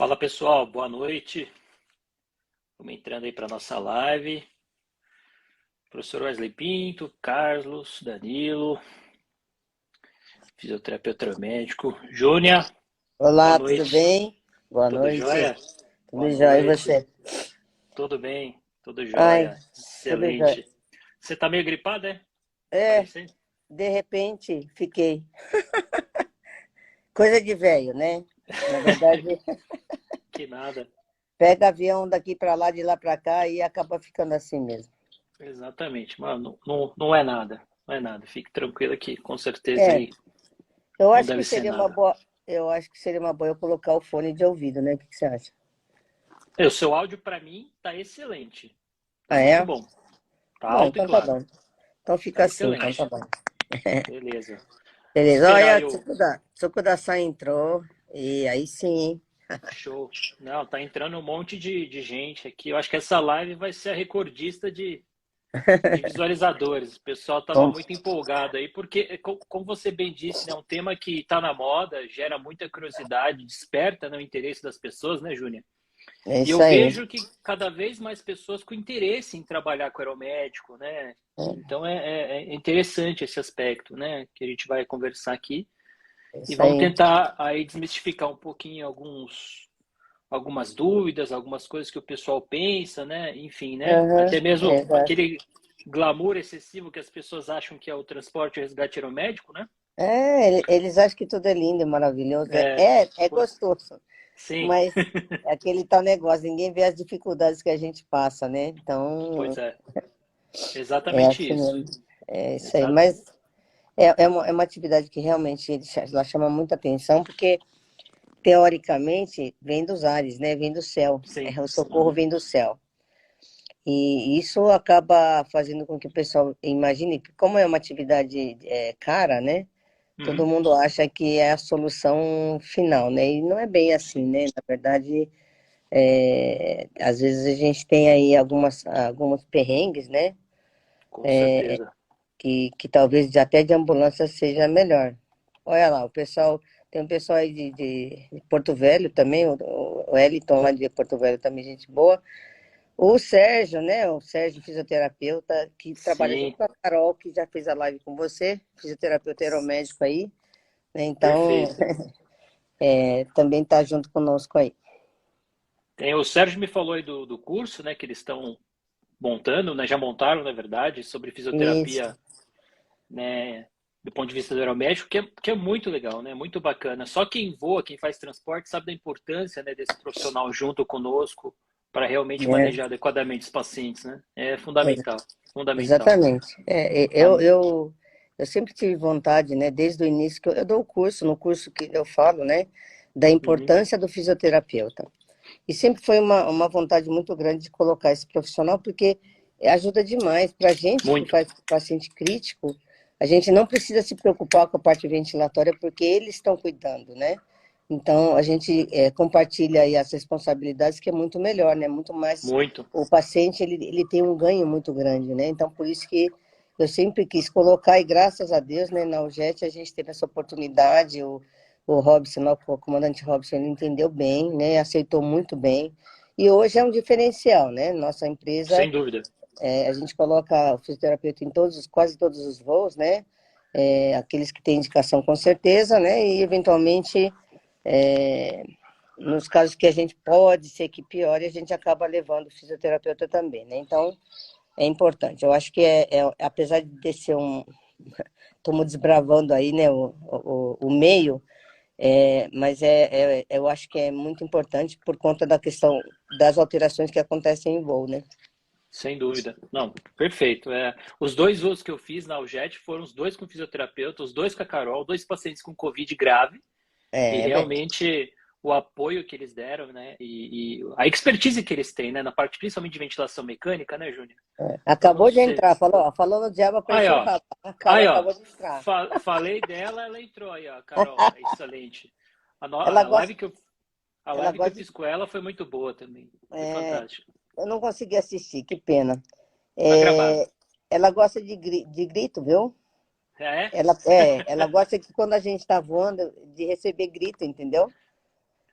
Fala pessoal, boa noite. Vamos entrando aí para nossa live. Professor Wesley Pinto, Carlos, Danilo, fisioterapeuta médico, Júnia, boa Olá, tudo noite. bem? Boa Tudo noite. jóia? Boa Tudo jóia, e noite. você? Tudo bem? Tudo Ai, jóia? tudo jóia. Excelente. Você tá meio gripado, é? Tá É, parecendo? de repente, fiquei. Coisa de velho, né? Na verdade, Que nada. pega avião daqui para lá, de lá para cá e acaba ficando assim mesmo. Exatamente, mano. Não é nada. Não é nada. Fique tranquilo aqui. Com certeza É, aí eu não acho que deve ser seria uma nada. boa, eu colocar o fone de ouvido, né? O que que você acha? O seu áudio para mim tá excelente. Tá Ah, muito é? bom. Tá Bom, alto e então tá claro. bom. Então Tá fica assim, então tá excelente. bom. Beleza. Beleza, Esperar olha, eu. Tsukuda-san entrou, e aí sim, hein? Show. Não, tá entrando um monte de gente aqui. Eu acho que essa live vai ser a recordista de visualizadores. O pessoal estava Bom, muito empolgado aí, porque, como você bem disse, né, é um tema que está na moda, gera muita curiosidade, desperta, né, o interesse das pessoas, né, Júnior? é E isso eu aí. vejo que cada vez mais pessoas com interesse em trabalhar com aeromédico, né? Então é interessante esse aspecto, né? Que a gente vai conversar aqui. É E isso vamos aí. tentar aí desmistificar um pouquinho algumas dúvidas, algumas coisas que o pessoal pensa, né? Enfim, né? Aham, Até mesmo exato. aquele glamour excessivo que as pessoas acham que é o transporte e resgate aeromédico, né? É, eles acham que tudo é lindo e maravilhoso. É, É pois, gostoso, sim, mas é aquele tal negócio, ninguém vê as dificuldades que a gente passa, né? pois Então, é, é exatamente assim isso. mesmo. É isso aí. Exato. Mas é uma atividade que realmente ela chama muita atenção, porque teoricamente vem dos ares, né? Vem do céu. Sim. O socorro Uhum. vem do céu. E isso acaba fazendo com que o pessoal imagine que, como é uma atividade cara, né? Todo Uhum. mundo acha que é a solução final, né? E não é bem assim, Sim, né? Na verdade, às vezes a gente tem aí alguns perrengues, né? com certeza. Que talvez até de ambulância seja melhor. Olha lá, tem um pessoal aí de Porto Velho também, o Wellington lá de Porto Velho também, gente boa. O Sérgio, né? O Sérgio, fisioterapeuta, que trabalha junto Sim, com a Carol, que já fez a live com você, fisioterapeuta aeromédico aí, né? Então, perfeito. também está junto conosco aí. Tem, o Sérgio me falou aí do curso, né, que eles estão montando, né, já montaram, na verdade, sobre Isso. fisioterapia, né, do ponto de vista do aeromédico, que é muito legal, né, muito bacana. Só quem voa, quem faz transporte, sabe da importância, né, desse profissional junto conosco para realmente É, manejar adequadamente os pacientes, né? É fundamental, fundamental. exatamente. A- Eu sempre tive vontade, né, desde o início, que eu dou o curso, no curso que eu falo, né, da Uhum. importância do fisioterapeuta. E sempre foi uma vontade muito grande de colocar esse profissional, porque ajuda demais. Para a gente que Muito. faz paciente crítico, a gente não precisa se preocupar com a parte ventilatória, porque eles estão cuidando, né? Então, a gente compartilha aí as responsabilidades, que é muito melhor, né? Muito mais. Muito. O paciente, ele tem um ganho muito grande, né? Então, por isso que eu sempre quis colocar, e graças a Deus, né, na UJET a gente teve essa oportunidade, o Robson, o comandante Robson, ele entendeu bem, né? Aceitou muito bem. E hoje é um diferencial, né? Nossa empresa, Sem dúvida. a gente coloca o fisioterapeuta em quase todos os voos, né? Aqueles que têm indicação com certeza, né? E eventualmente, é, nos casos que a gente pode ser que piore, a gente acaba levando o fisioterapeuta também, né? Então, é importante. Eu acho que apesar de ser estamos desbravando aí, né, o meio, mas eu acho que é muito importante por conta da questão das alterações que acontecem em voo, né? Sem dúvida. Não, perfeito. Os dois voos que eu fiz na Aljet foram os dois com fisioterapeuta, os dois com a Carol, dois pacientes com Covid grave, e Bem, realmente o apoio que eles deram, né? E a expertise que eles têm, né? Na parte principalmente de ventilação mecânica, né, Júnior? Então acabou de você. entrar, falou no diabo, Aí, apareceu o ó. rabo. A Carol Aí, ó. acabou de entrar. Falei dela, ela entrou aí, ó. Carol, excelente. Ela A gosta, live que eu, a ela live que eu gosta de, fiz com ela foi muito boa também. Foi é, fantástico. eu não consegui assistir, que pena. Tá gravado. É, ela gosta de grito, viu? É? Ela gosta que quando a gente está voando, de receber grito, entendeu?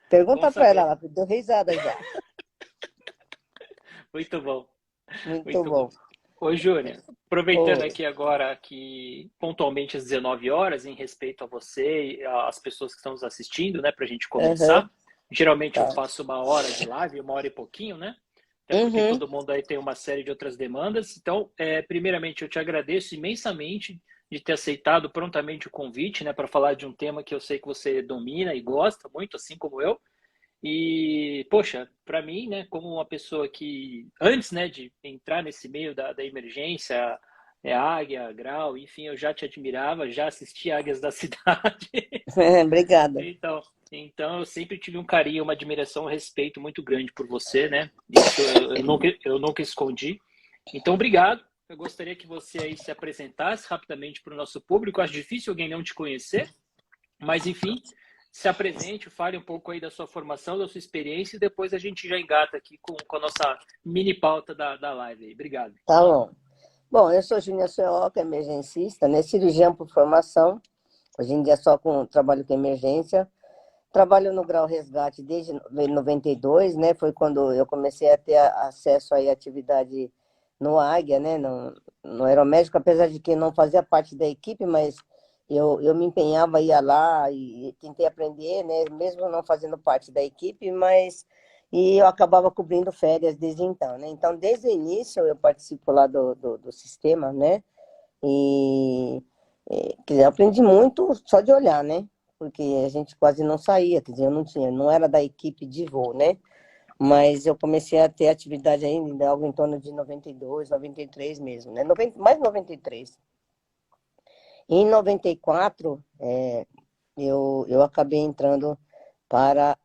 Bom Pergunta para ela, saber. ela deu risada já. Muito bom, Muito muito bom. bom. Ô, Júnior, aproveitando Oi. aqui agora que pontualmente às 19 horas, em respeito a você e às pessoas que estão nos assistindo, né, para a gente Aham, começar. Geralmente eu tá. faço 1 hora de live, 1 hora e pouquinho, né? Até porque Uhum. todo mundo aí tem uma série de outras demandas. Então, primeiramente, eu te agradeço imensamente de ter aceitado prontamente o convite, né, para falar de um tema que eu sei que você domina e gosta muito, assim como eu. E, poxa, para mim, né, como uma pessoa que, antes, né, de entrar nesse meio da emergência, águia, grau, enfim, eu já te admirava, já assisti Águias da Cidade. Obrigada. Então, eu sempre tive um carinho, uma admiração, um respeito muito grande por você, né? Isso eu nunca escondi. Então, obrigado. Eu gostaria que você aí se apresentasse rapidamente para o nosso público. Acho difícil alguém não te conhecer, mas, enfim, se apresente, fale um pouco aí da sua formação, da sua experiência e depois a gente já engata aqui com a nossa mini pauta da live aí. Obrigado. Tá bom. Bom, eu sou Júnia Sueoca, emergencista, né? Cirurgião por formação. Hoje em dia só trabalho com emergência. Trabalho no Grau Resgate desde 92, né? Foi quando eu comecei a ter acesso aí à atividade no Águia, né? No Aeromédico, apesar de que não fazia parte da equipe, mas eu me empenhava, ia lá e tentei aprender, né? Mesmo não fazendo parte da equipe, mas e eu acabava cobrindo férias desde então, né? Então, desde o início eu participo lá do sistema, né? E, quer dizer, eu aprendi muito só de olhar, né? Porque a gente quase não saía, quer dizer, eu não tinha, não era da equipe de voo, né? Mas eu comecei a ter atividade ainda, algo em torno de 92, 93 mesmo, né? 90, mais 93. Em 94, eu acabei entrando para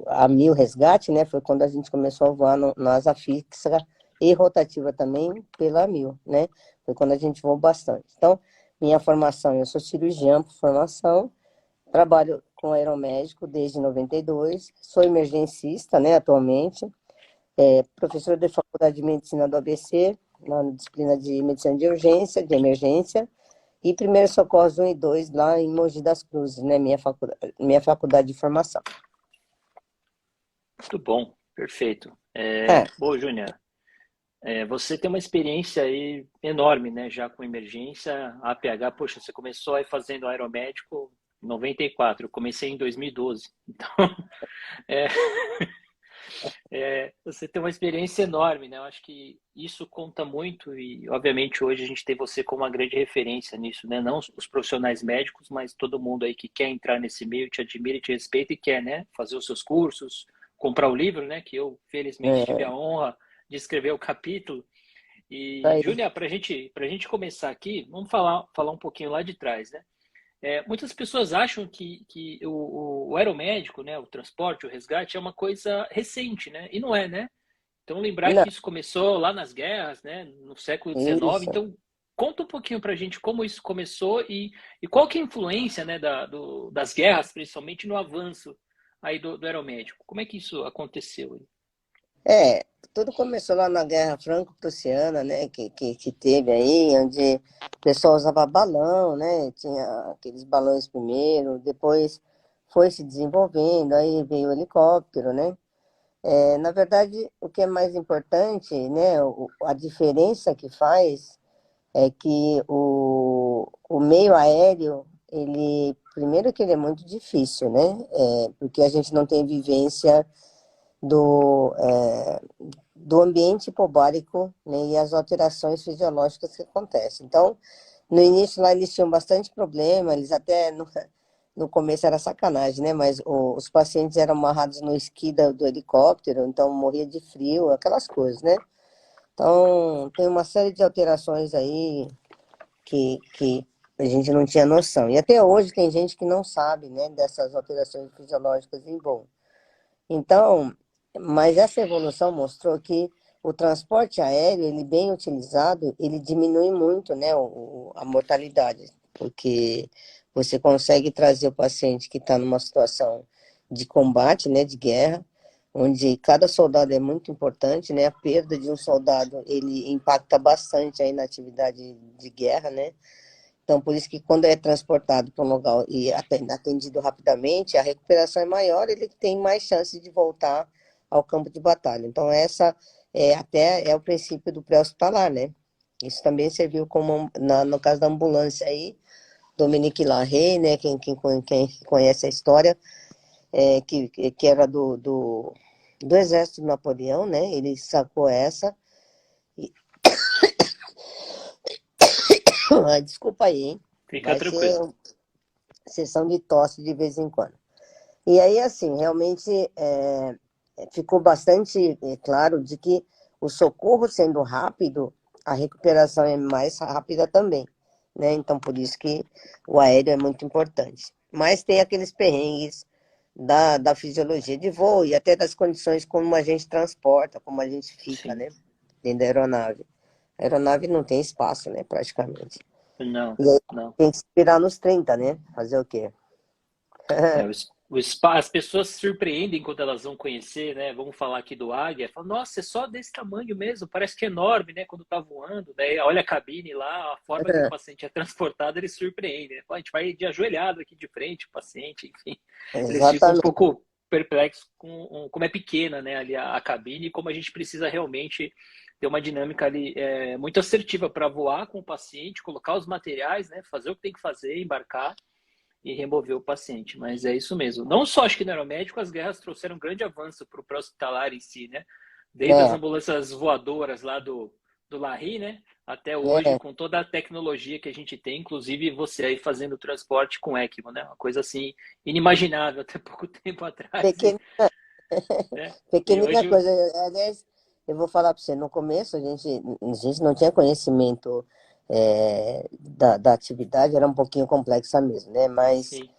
a Mil Resgate, né? Foi quando a gente começou a voar na asa fixa e rotativa também pela Mil, né? Foi quando a gente voou bastante. Então, minha formação, eu sou cirurgiã por formação, trabalho com aeromédico desde 92, sou emergencista, né, atualmente, professora de faculdade de medicina do ABC, na disciplina de medicina de urgência, de emergência, e primeiros socorros 1 e 2 lá em Mogi das Cruzes, né? Minha faculdade de formação. Muito bom, perfeito. É, Bom, Júnior, você tem uma experiência aí enorme, né? Já com emergência, APH, poxa, você começou aí fazendo aeromédico em 94, eu comecei em 2012. Então, é, você tem uma experiência enorme, né? Eu acho que isso conta muito e, obviamente, hoje a gente tem você como uma grande referência nisso, né? Não os profissionais médicos, mas todo mundo aí que quer entrar nesse meio, te admira, te respeita e quer, né? Fazer os seus cursos, comprar o livro, né? Que eu, felizmente, tive é, a honra de escrever o capítulo. tá E, aí. Júlia, para gente começar aqui, vamos falar um pouquinho lá de trás, né? Muitas pessoas acham que o aeromédico, né, o transporte, o resgate é uma coisa recente, né? E não é, né? Então, lembrar Não, que isso começou lá nas guerras, né, no século XIX. isso. Então, conta um pouquinho para a gente como isso começou e qual que é a influência, né, das guerras, principalmente no avanço aí do aeromédico. Como é que isso aconteceu? É, tudo começou lá na Guerra Franco-Prussiana, né? Que teve aí, onde o pessoal usava balão, né? Tinha aqueles balões primeiro, depois foi se desenvolvendo, aí veio o helicóptero, né? Na verdade, o que é mais importante, né? A diferença que faz é que o meio aéreo, ele, primeiro que ele é muito difícil, né? Porque a gente não tem vivência do, é, do ambiente hipobárico, né? E as alterações fisiológicas que acontecem. Então, no início lá eles tinham bastante problema, eles até no começo era sacanagem, né? Mas os pacientes eram amarrados no esqui do helicóptero, então morria de frio, aquelas coisas, né? Então, tem uma série de alterações aí que a gente não tinha noção. E até hoje tem gente que não sabe, né, dessas alterações fisiológicas em voo. Então, mas essa evolução mostrou que o transporte aéreo, ele bem utilizado, ele diminui muito, né, a mortalidade, porque você consegue trazer o paciente que está numa situação de combate, né, de guerra, onde cada soldado é muito importante, né, a perda de um soldado, ele impacta bastante aí na atividade de guerra, né, Então, por isso que quando é transportado para um lugar e atendido rapidamente, a recuperação é maior, ele tem mais chance de voltar ao campo de batalha. Então, essa até é o princípio do pré-hospitalar, né? Isso também serviu como, no caso da ambulância aí, Dominique Larrey, né? Quem conhece a história, que era do exército de Napoleão, né? Ele sacou essa. Desculpa aí, hein? Fica Vai tranquilo. ser sessão de tosse de vez em quando. E aí, assim, realmente ficou bastante claro de que o socorro sendo rápido, a recuperação é mais rápida também, né? Então, por isso que o aéreo é muito importante. Mas tem aqueles perrengues da fisiologia de voo e até das condições como a gente transporta, como a gente fica, Sim. né? Dentro da aeronave. A aeronave não tem espaço, né? Praticamente. Não, E aí não. tem que se virar nos 30, né? Fazer o quê? As pessoas se surpreendem quando elas vão conhecer, né? Vamos falar aqui do Águia. Falam, nossa, é só desse tamanho mesmo, parece que é enorme, né? Quando tá voando, né? Olha a cabine lá, a forma que o paciente é transportado, eles surpreendem. Né? A gente vai de ajoelhado aqui de frente, o paciente, enfim. Eles ficam um Exatamente. pouco perplexos com como é pequena, né? Ali a cabine e como a gente precisa realmente ter uma dinâmica ali muito assertiva para voar com o paciente, colocar os materiais, né? Fazer o que tem que fazer, embarcar e remover o paciente. Mas é isso mesmo. Não só acho que no aeromédico, as guerras trouxeram um grande avanço para o pré-hospitalar em si, né? Desde as É, ambulâncias voadoras lá do Larry, né? Até hoje, é. com toda a tecnologia que a gente tem, inclusive você aí fazendo transporte com ECMO, né? Uma coisa assim inimaginável até pouco tempo atrás, Pequena, né? E pequenina hoje, coisa. Aliás, eu vou falar para você, no começo a gente não tinha conhecimento da atividade, era um pouquinho complexa mesmo, né? Mas, sim,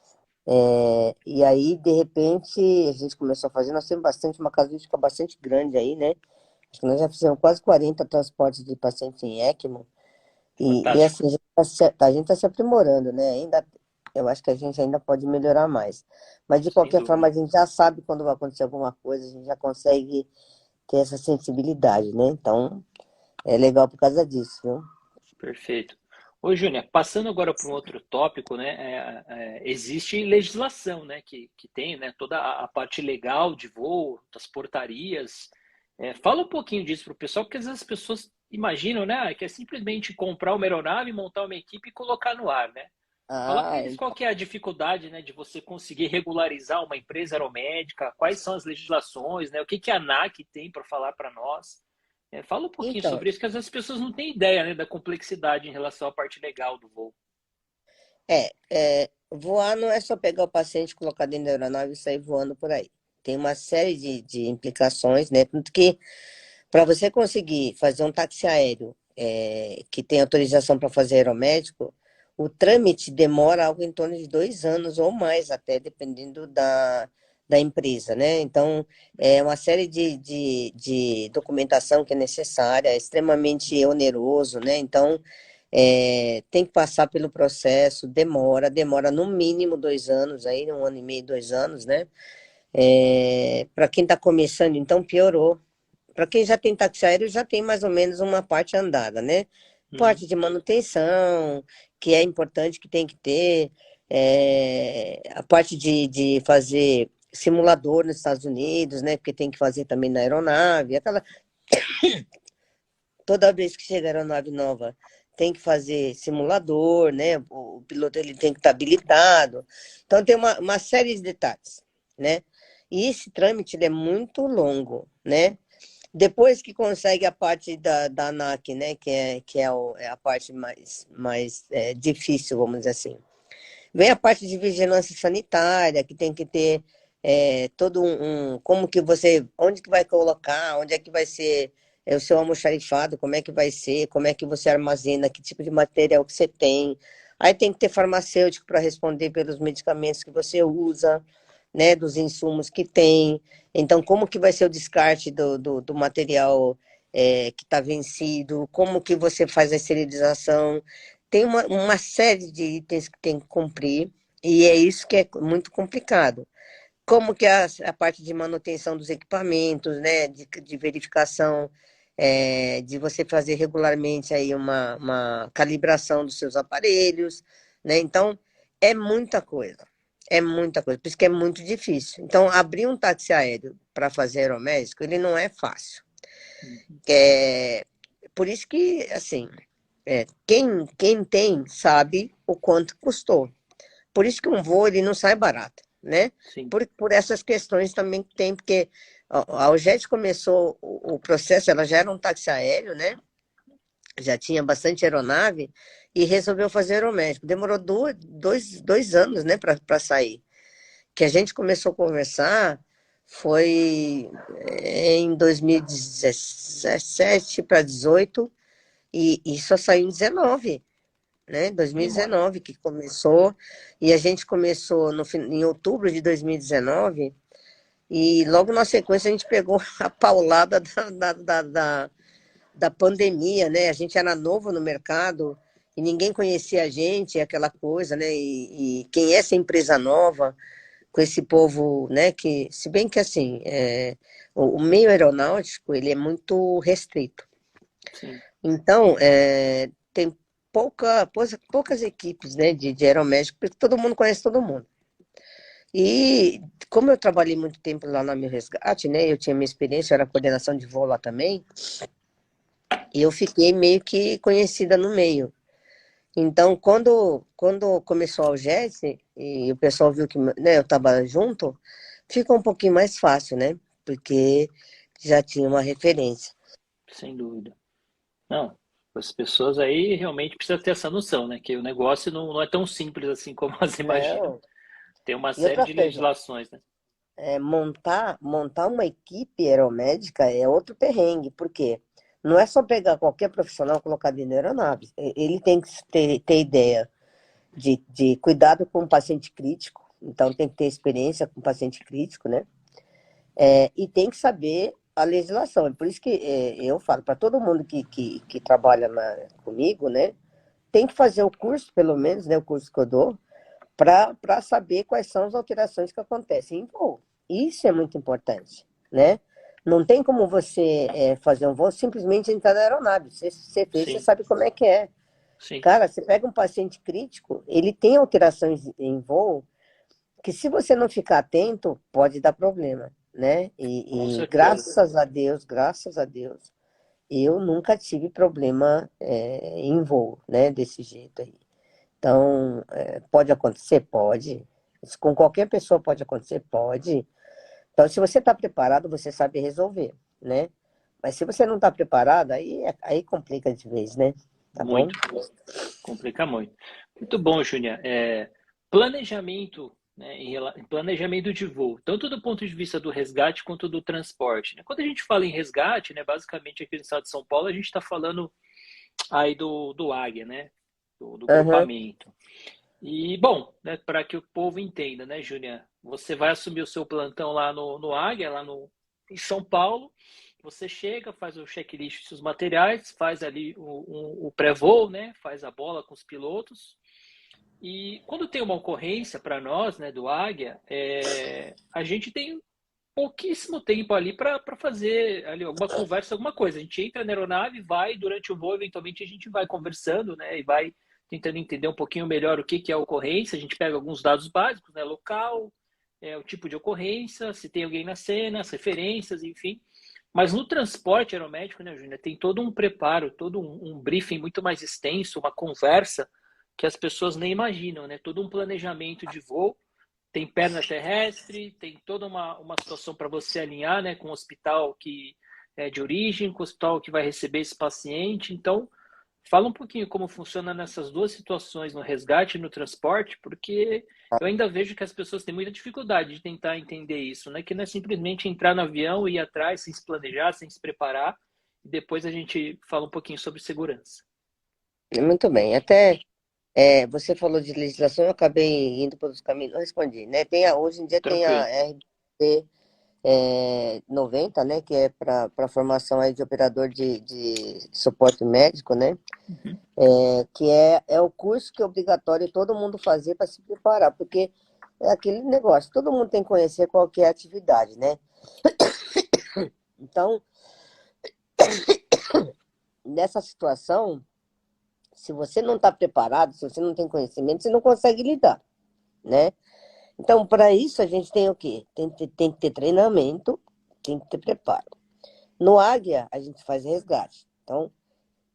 e aí, de repente, a gente começou a fazer, nós temos uma casuística bastante grande aí, né? Acho que nós já fizemos quase 40 transportes de pacientes em ECMO. E fantástico, assim, a gente tá se aprimorando, né? Eu acho que a gente ainda pode melhorar mais. Mas, de sem qualquer forma, dúvida. a gente já sabe quando vai acontecer alguma coisa, a gente já consegue ter essa sensibilidade, né? Então, é legal por causa disso, viu? Perfeito. Ô, Júnior, passando agora para um outro tópico, né? Existe legislação, né? Que tem, né? Toda a parte legal de voo, das portarias. Fala um pouquinho disso para o pessoal, porque às vezes as pessoas imaginam, né? Que é simplesmente comprar uma aeronave, montar uma equipe e colocar no ar, né? Fala para Ah, eles qual que é a dificuldade, né? De você conseguir regularizar uma empresa aeromédica, quais são as legislações, né? O que que a ANAC tem para falar para nós? Fala um pouquinho então, sobre isso, que às vezes as pessoas não têm ideia, né, da complexidade em relação à parte legal do voo. voar não é só pegar o paciente, colocar dentro da aeronave e sair voando por aí. Tem uma série de implicações, né? Tanto que para você conseguir fazer um táxi aéreo que tem autorização para fazer aeromédico, o trâmite demora algo em torno de 2 anos ou mais, até dependendo da empresa, né? Então, é uma série de documentação que é necessária, é extremamente oneroso, né? Então, tem que passar pelo processo, demora no mínimo 2 anos, aí, 1 ano e meio, 2 anos, né? Para quem está começando, então piorou. Para quem já tem táxi aéreo, já tem mais ou menos uma parte andada, né? Uhum. Parte de manutenção, que é importante, que tem que ter, a parte de fazer simulador nos Estados Unidos, né? Porque tem que fazer também na aeronave, toda vez que chega a aeronave nova, tem que fazer simulador, né? O piloto ele tem que estar habilitado. Então tem uma série de detalhes, né? E esse trâmite ele é muito longo, né? Depois que consegue a parte da ANAC, né, que é a parte mais difícil, vamos dizer assim. Vem a parte de vigilância sanitária, que tem que ter todo como que você, onde que vai colocar, onde é que vai ser o seu almoxarifado, como é que vai ser, como é que você armazena, que tipo de material que você tem. Aí tem que ter farmacêutico para responder pelos medicamentos que você usa, né, dos insumos que tem. Então, como que vai ser o descarte do material que está vencido, como que você faz a esterilização. Tem uma série de itens que tem que cumprir, e é isso que é muito complicado. Como que a parte de manutenção dos equipamentos, né, de verificação, de você fazer regularmente aí uma calibração dos seus aparelhos, né? Então, é muita coisa. É muita coisa, por isso que é muito difícil. Então, abrir um táxi aéreo para fazer aeromédico, ele não é fácil. Uhum. É, por isso que, assim, quem tem sabe o quanto custou. Por isso que um voo ele não sai barato, né? Sim. Por essas questões também que tem, porque a Aljet começou o processo, ela já era um táxi aéreo, né? Já tinha bastante aeronave e resolveu fazer aeromédico. Demorou dois anos, né, para sair. Que a gente começou a conversar foi em 2017 para 18 e só saiu em 19, né? Demora. 2019 que começou, e a gente começou em outubro de 2019, e logo na sequência a gente pegou a paulada da pandemia, né? A gente era novo no mercado e ninguém conhecia a gente, aquela coisa, né? E quem é essa empresa nova, com esse povo, né? Que, se bem que assim, o meio aeronáutico ele é muito restrito. Sim. Então, tem poucas equipes, né, de aeromédico, porque todo mundo conhece todo mundo. E como eu trabalhei muito tempo lá na Meu Resgate, né, eu tinha minha experiência, eu era coordenação de voo lá também, e eu fiquei meio que conhecida no meio. Então, quando começou o JET, e o pessoal viu que, né, eu estava junto, ficou um pouquinho mais fácil, né, porque já tinha uma referência. Sem dúvida. Não, as pessoas aí realmente precisam ter essa noção, né? Que o negócio não é tão simples assim como elas imaginam. Não. Tem uma E série outra de coisa, legislações, né? montar uma equipe aeromédica é outro perrengue, porque não é só pegar qualquer profissional e colocar dentro da aeronave. Ele tem que ter ideia de cuidado com o paciente crítico, então tem que ter experiência com o paciente crítico, né? E tem que saber a legislação. É por isso que eu falo para todo mundo que trabalha comigo, né? Tem que fazer o curso, pelo menos, né? O curso que eu dou, para saber quais são as alterações que acontecem em voo. Isso é muito importante, né? Não tem como você fazer um voo simplesmente entrar na aeronave. Você fez, você Sim, sabe como é que é. sim, Cara, você pega um paciente crítico, ele tem alterações em voo que se você não ficar atento, pode dar problema, né? com E certeza. graças a Deus, eu nunca tive problema em voo, né? Desse jeito aí. Então, pode acontecer? Pode. Isso com qualquer pessoa pode acontecer? Pode. Então, se você está preparado, você sabe resolver, né? Mas se você não está preparado, aí complica de vez, né? Tá bom? Muito. Complica muito. Muito bom, Júnior. Planejamento, né, planejamento de voo, tanto do ponto de vista do resgate quanto do transporte, né? Quando a gente fala em resgate, né, basicamente aqui no estado de São Paulo, a gente está falando aí do Águia, né? Do Aham. grupamento. E, bom, né, para que o povo entenda, né, Júnior? Você vai assumir o seu plantão lá no Águia, em São Paulo. Você chega, faz o checklist dos seus materiais, faz ali o pré-voo, né? Faz a bola com os pilotos. E quando tem uma ocorrência para nós, né, do Águia, a gente tem pouquíssimo tempo ali para fazer ali alguma conversa, alguma coisa. A gente entra na aeronave, vai durante o voo, eventualmente a gente vai conversando, né, e vai tentando entender um pouquinho melhor o que é a ocorrência. A gente pega alguns dados básicos, né, local, o tipo de ocorrência, se tem alguém na cena, as referências, enfim. Mas no transporte aeromédico, né, Júnior, tem todo um preparo, todo um briefing muito mais extenso, uma conversa que as pessoas nem imaginam, né? Todo um planejamento de voo, tem perna terrestre, tem toda uma situação para você alinhar, né, com o hospital que é de origem, com o hospital que vai receber esse paciente. Então, fala um pouquinho como funciona nessas duas situações, no resgate e no transporte, porque eu ainda vejo que as pessoas têm muita dificuldade de tentar entender isso, né? Que não é simplesmente entrar no avião e ir atrás sem se planejar, sem se preparar, e depois a gente fala um pouquinho sobre segurança. Muito bem. Até você falou de legislação, eu acabei indo pelos caminhos, não respondi, né? Hoje em dia tem a Tranquilo. RDP 90, né? Que é para formação aí de operador de suporte médico, né? Uhum. Que é o curso que é obrigatório todo mundo fazer para se preparar, porque é aquele negócio, todo mundo tem que conhecer qual que é a atividade, né? Então, nessa situação, se você não está preparado, se você não tem conhecimento, você não consegue lidar, né? Então, para isso, a gente tem o quê? Tem que ter treinamento, tem que ter preparo. No Águia, a gente faz resgate. Então,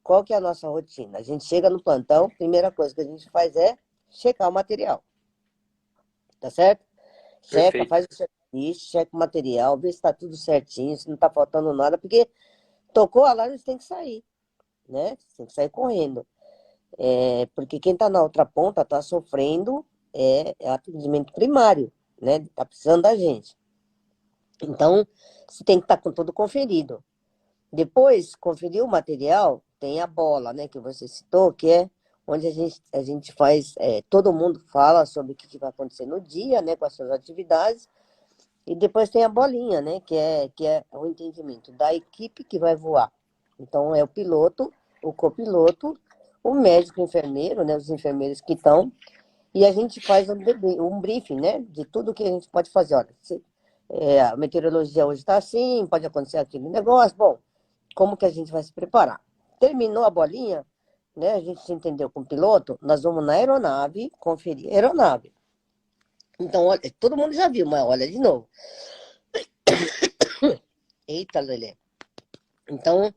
qual que é a nossa rotina? A gente chega no plantão, primeira coisa que a gente faz é checar o material, tá certo? Checa, Perfeito. faz o checklist, checa o material, vê se está tudo certinho, se não está faltando nada, porque tocou o alarme, você tem que sair, né? Você tem que sair correndo. Porque quem está na outra ponta está sofrendo atendimento primário, né? Está precisando da gente. Então, você tem que estar com tudo conferido. Depois, conferir o material, tem a bola, né? Que você citou, que é onde a gente faz, todo mundo fala sobre o que vai acontecer no dia, né? Com as suas atividades. E depois tem a bolinha, né? Que é o entendimento da equipe que vai voar. Então, é o piloto, o copiloto, o médico, o enfermeiro, né? Os enfermeiros que estão. E a gente faz um briefing, né? De tudo que a gente pode fazer. Olha, a meteorologia hoje está assim, pode acontecer aquele negócio. Bom, como que a gente vai se preparar? Terminou a bolinha, né? A gente se entendeu com o piloto, nós vamos na aeronave, conferir a aeronave. Então, olha, todo mundo já viu, mas olha de novo. Eita, Lelê. Então,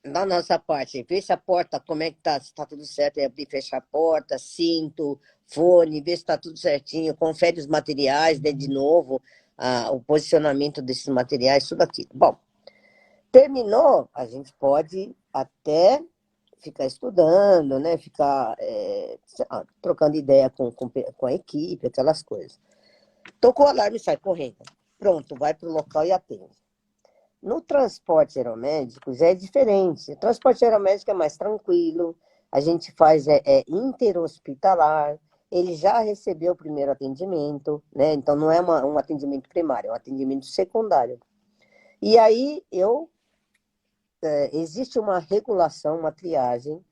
na nossa parte, vê se a porta, como é que tá, se tá tudo certo, abrir e fechar a porta, cinto, fone, vê se tá tudo certinho, confere os materiais, né, de novo, o posicionamento desses materiais, tudo aquilo. Bom, terminou, a gente pode até ficar estudando, né, ficar trocando ideia com a equipe, aquelas coisas. Tocou o alarme, sai correndo. Pronto, vai para o local e atende. No transporte aeromédico já é diferente. O transporte aeromédico é mais tranquilo, a gente faz interhospitalar, ele já recebeu o primeiro atendimento, né? Então não é um atendimento primário, é um atendimento secundário. E aí existe uma regulação, uma triagem,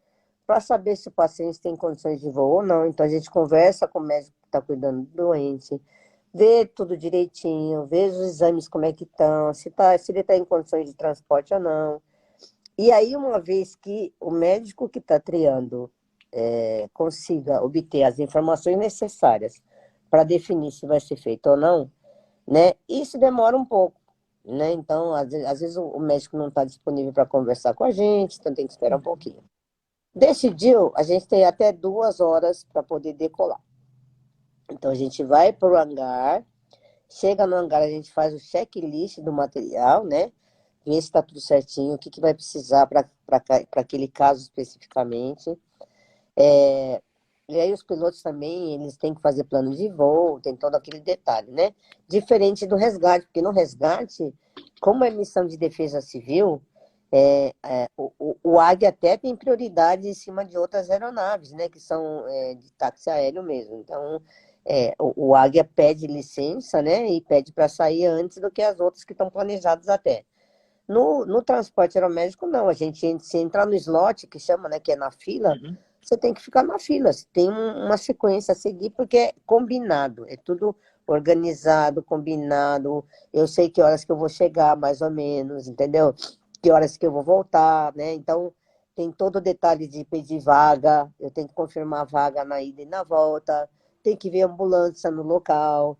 para saber se o paciente tem condições de voo ou não. Então a gente conversa com o médico que está cuidando do doente, vê tudo direitinho, vê os exames como é que estão, se ele está em condições de transporte ou não. E aí, uma vez que o médico que está triando consiga obter as informações necessárias para definir se vai ser feito ou não, né? Isso demora um pouco, né? Então, às vezes o médico não está disponível para conversar com a gente, então tem que esperar um pouquinho. Decidiu, a gente tem até 2 horas para poder decolar. Então, a gente vai para o hangar, chega no hangar, a gente faz o checklist do material, né? Vê se está tudo certinho, o que vai precisar para aquele caso especificamente. E aí os pilotos também, eles têm que fazer plano de voo, tem todo aquele detalhe, né? Diferente do resgate, porque no resgate, como é missão de defesa civil, o Águia até tem prioridade em cima de outras aeronaves, né? Que são de táxi aéreo mesmo. Então, o Águia pede licença, né? E pede para sair antes do que as outras que estão planejadas até. No transporte aeromédico, não. Se entrar no slot, que chama, né? Que é na fila, Uhum. você tem que ficar na fila. Você tem uma sequência a seguir, porque é combinado. É tudo organizado, combinado. Eu sei que horas que eu vou chegar, mais ou menos, entendeu? Que horas que eu vou voltar, né? Então, tem todo o detalhe de pedir vaga. Eu tenho que confirmar a vaga na ida e na volta. Tem que ver a ambulância no local.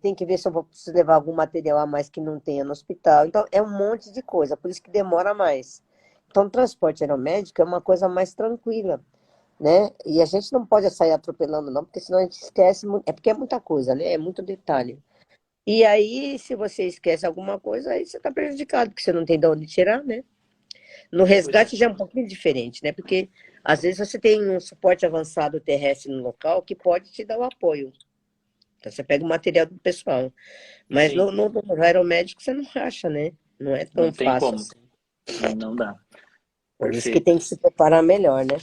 Tem que ver se eu vou precisar levar algum material a mais que não tenha no hospital. Então, é um monte de coisa, por isso que demora mais. Então, o transporte aeromédico é uma coisa mais tranquila, né? E a gente não pode sair atropelando, não, porque senão a gente esquece. É porque é muita coisa, né? É muito detalhe. E aí, se você esquece alguma coisa, aí você está prejudicado, porque você não tem de onde tirar, né? No Pois é. resgate já é um pouquinho diferente, né? Porque às vezes você tem um suporte avançado terrestre no local que pode te dar o apoio. Então, você pega o material do pessoal. Mas Sim, no aeromédico você não acha, né? Não é não tão tem fácil como. assim. Não dá. Por isso que tem Perfeito. que se preparar melhor, né?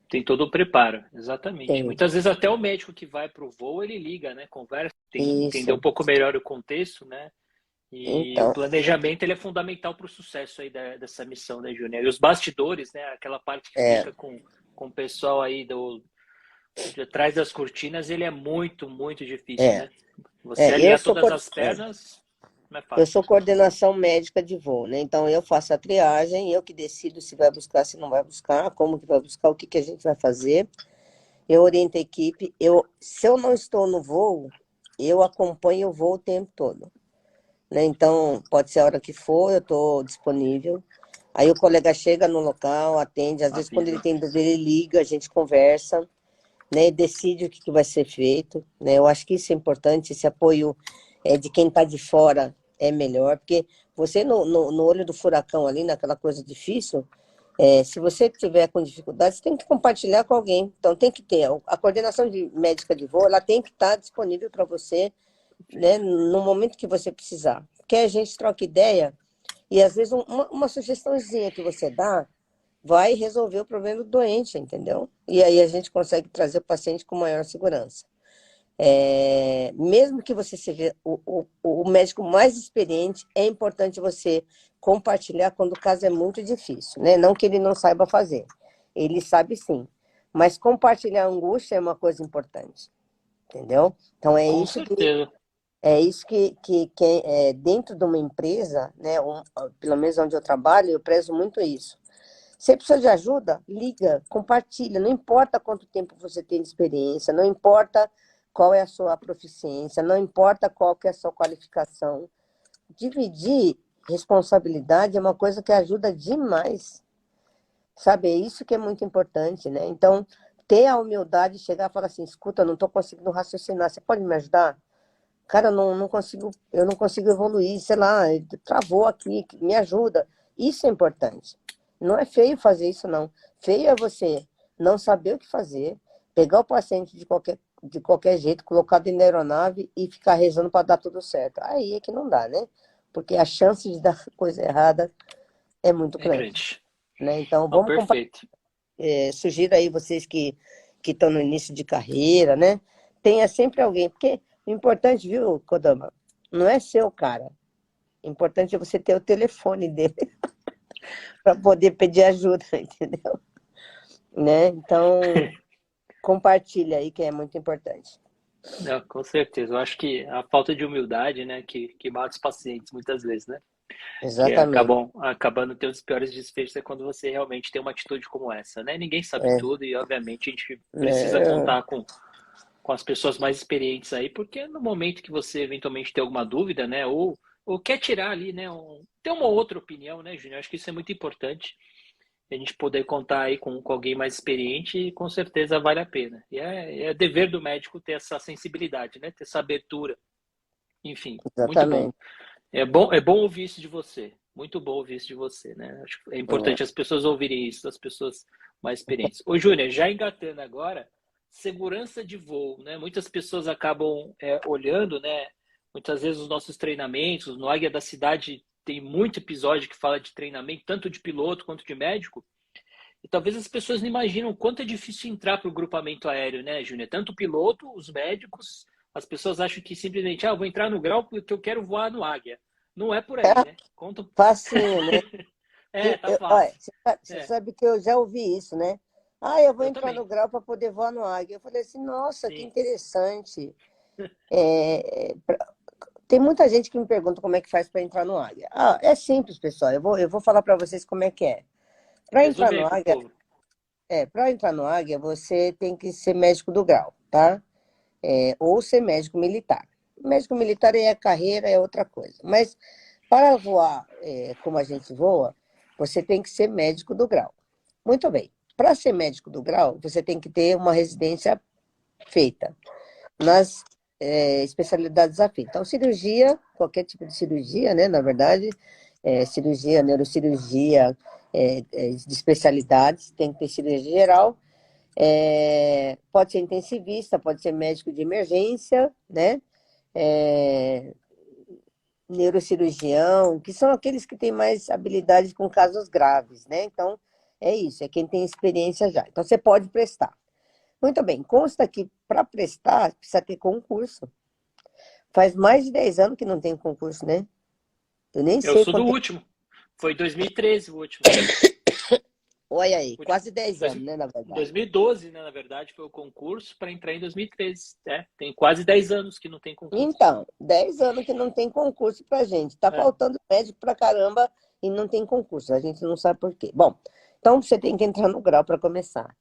Tem todo o preparo, exatamente. Tem. Muitas vezes até o médico que vai para o voo, ele liga, né? Conversa, tem que entender um Isso. pouco melhor o contexto, né? E o Então, planejamento ele é fundamental para o sucesso aí dessa missão, né, Júnior? E os bastidores, né? Aquela parte que é, fica com o pessoal aí de trás das cortinas, ele é muito, muito difícil, é, né? Você eu alinhar sou todas as pernas. Não é Eu fácil. sou coordenação médica de voo, né? Então eu faço a triagem, eu que decido se vai buscar, se não vai buscar, como que vai buscar, o que que a gente vai fazer. Eu oriento a equipe. Se eu não estou no voo, eu acompanho o voo o tempo todo, né? Então, pode ser a hora que for, eu estou disponível. Aí o colega chega no local, atende. Às vezes, quando ele Avisa. tem dúvida, ele liga, a gente conversa, né? E decide o que que vai ser feito, né? Eu acho que isso é importante, esse apoio de quem está de fora é melhor, porque você no olho do furacão ali, naquela coisa difícil, se você tiver com dificuldade, você tem que compartilhar com alguém. Então, tem que ter. A coordenação médica de voo, ela tem que estar disponível para você, né, no momento que você precisar. Porque a gente troca ideia e, às vezes, uma sugestãozinha que você dá vai resolver o problema do doente, entendeu? E aí a gente consegue trazer o paciente com maior segurança. Mesmo que você seja o médico mais experiente, é importante você compartilhar quando o caso é muito difícil, né? Não que ele não saiba fazer, ele sabe sim, mas compartilhar a angústia é uma coisa importante, entendeu? Então Com certeza. é isso dentro de uma empresa, né? Pelo menos onde eu trabalho, eu prezo muito isso. Se precisa de ajuda, liga, compartilha. Não importa quanto tempo você tem de experiência, não importa qual é a sua proficiência, não importa qual que é a sua qualificação. Dividir responsabilidade é uma coisa que ajuda demais. Sabe, é isso que é muito importante, né? Então, ter a humildade de chegar e falar assim, escuta, eu não estou conseguindo raciocinar, você pode me ajudar? Cara, eu não consigo evoluir, sei lá, travou aqui, me ajuda. Isso é importante. Não é feio fazer isso, não. Feio é você não saber o que fazer, pegar o paciente de qualquer jeito, colocar dentro da aeronave e ficar rezando para dar tudo certo. Aí é que não dá, né? Porque a chance de dar coisa errada é muito É grande, grande. né? Então, Não, vamos compartilhar. perfeito. Sugiro aí vocês que estão no início de carreira, né? Tenha sempre alguém, porque o importante, viu, Kodama, não é ser o cara. O importante é você ter o telefone dele para poder pedir ajuda, entendeu? Né? Então, compartilha aí que é muito importante. Não, com certeza. Eu acho que a falta de humildade, né, que mata os pacientes muitas vezes, né? Que Exatamente. acabam acabando tendo os piores desfechos é quando você realmente tem uma atitude como essa, né? Ninguém sabe É, tudo e, obviamente, a gente precisa né? contar com as pessoas mais experientes aí, porque no momento que você eventualmente tem alguma dúvida, né, ou quer tirar ali, né, ter uma outra opinião, né, Júnior? Acho que isso é muito importante. A gente poder contar aí com alguém mais experiente, e com certeza vale a pena. E é dever do médico ter essa sensibilidade, né? Ter essa abertura. Enfim, muito bom. Exatamente. É bom ouvir isso de você. Muito bom ouvir isso de você, né? Acho que é importante as pessoas ouvirem isso, das pessoas mais experientes. Ô, Júnior, já engatando agora, segurança de voo, né? Muitas pessoas acabam olhando, né? Muitas vezes os nossos treinamentos, no Águia da Cidade tem muito episódio que fala de treinamento, tanto de piloto quanto de médico. E talvez as pessoas não imaginam o quanto é difícil entrar para o grupamento aéreo, né, Júnior? Tanto o piloto, os médicos, as pessoas acham que simplesmente, vou entrar no grau porque eu quero voar no Águia. Não é por aí, né? Conta. Facinho, né? Tá Olha, fácil. você É, sabe que eu já ouvi isso, né? Ah, eu vou eu entrar também. no grau para poder voar no águia. Eu falei assim, nossa, que Sim. interessante. Tem muita gente que me pergunta como é que faz para entrar no águia. Ah, é simples, pessoal. Eu vou falar para vocês como é que é. Para entrar Resume no aí pro águia, povo. para entrar no águia, você tem que ser médico do grau, tá? Ou ser médico militar. Médico militar é a carreira, é outra coisa. Mas para voar como a gente voa, você tem que ser médico do grau. Muito bem. Para ser médico do grau, você tem que ter uma residência feita nas especialidades afins. Então, cirurgia, qualquer tipo de cirurgia, né? Na verdade, cirurgia, neurocirurgia, de especialidades, tem que ter cirurgia geral. Pode ser intensivista, pode ser médico de emergência, né? É, neurocirurgião, que são aqueles que têm mais habilidades com casos graves, né? Então, é isso, é quem tem experiência já. Então, você pode prestar. Muito bem, consta que para prestar precisa ter concurso. Faz mais de 10 anos que não tem concurso, né? Eu nem Eu sei sou do quanto tempo. último. Foi 2013 o último. Olha aí, Último- quase 10 dois- anos, né, na Em verdade. 2012, né, na verdade, foi o concurso para entrar em 2013. É, tem quase 10 anos que não tem concurso. Então, 10 anos que não tem concurso pra gente. Tá É, faltando médico pra caramba e não tem concurso. A gente não sabe por quê. Bom, então você tem que entrar no grau para começar.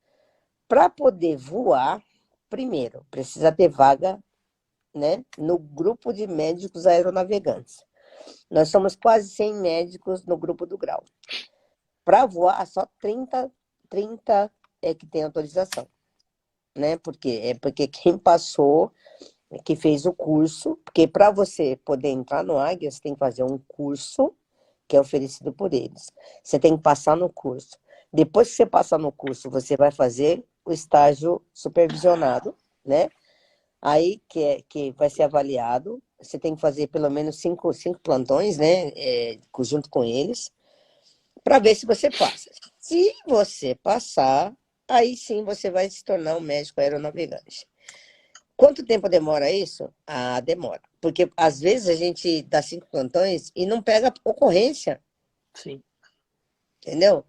Para poder voar, primeiro, precisa ter vaga, né, no grupo de médicos aeronavegantes. Nós somos quase 100 médicos no grupo do grau. Para voar, só 30 é que tem autorização, né? Porque quem passou, que fez o curso, porque para você poder entrar no Águia, você tem que fazer um curso que é oferecido por eles. Você tem que passar no curso. Depois que você passar no curso, você vai fazer o estágio supervisionado, né? Aí que vai ser avaliado. Você tem que fazer pelo menos cinco plantões, né? Junto com eles, para ver se você passa. Se você passar, aí sim você vai se tornar um médico aeronavegante. Quanto tempo demora isso? Ah, demora. Porque às vezes a gente dá 5 plantões e não pega ocorrência, sim. entendeu?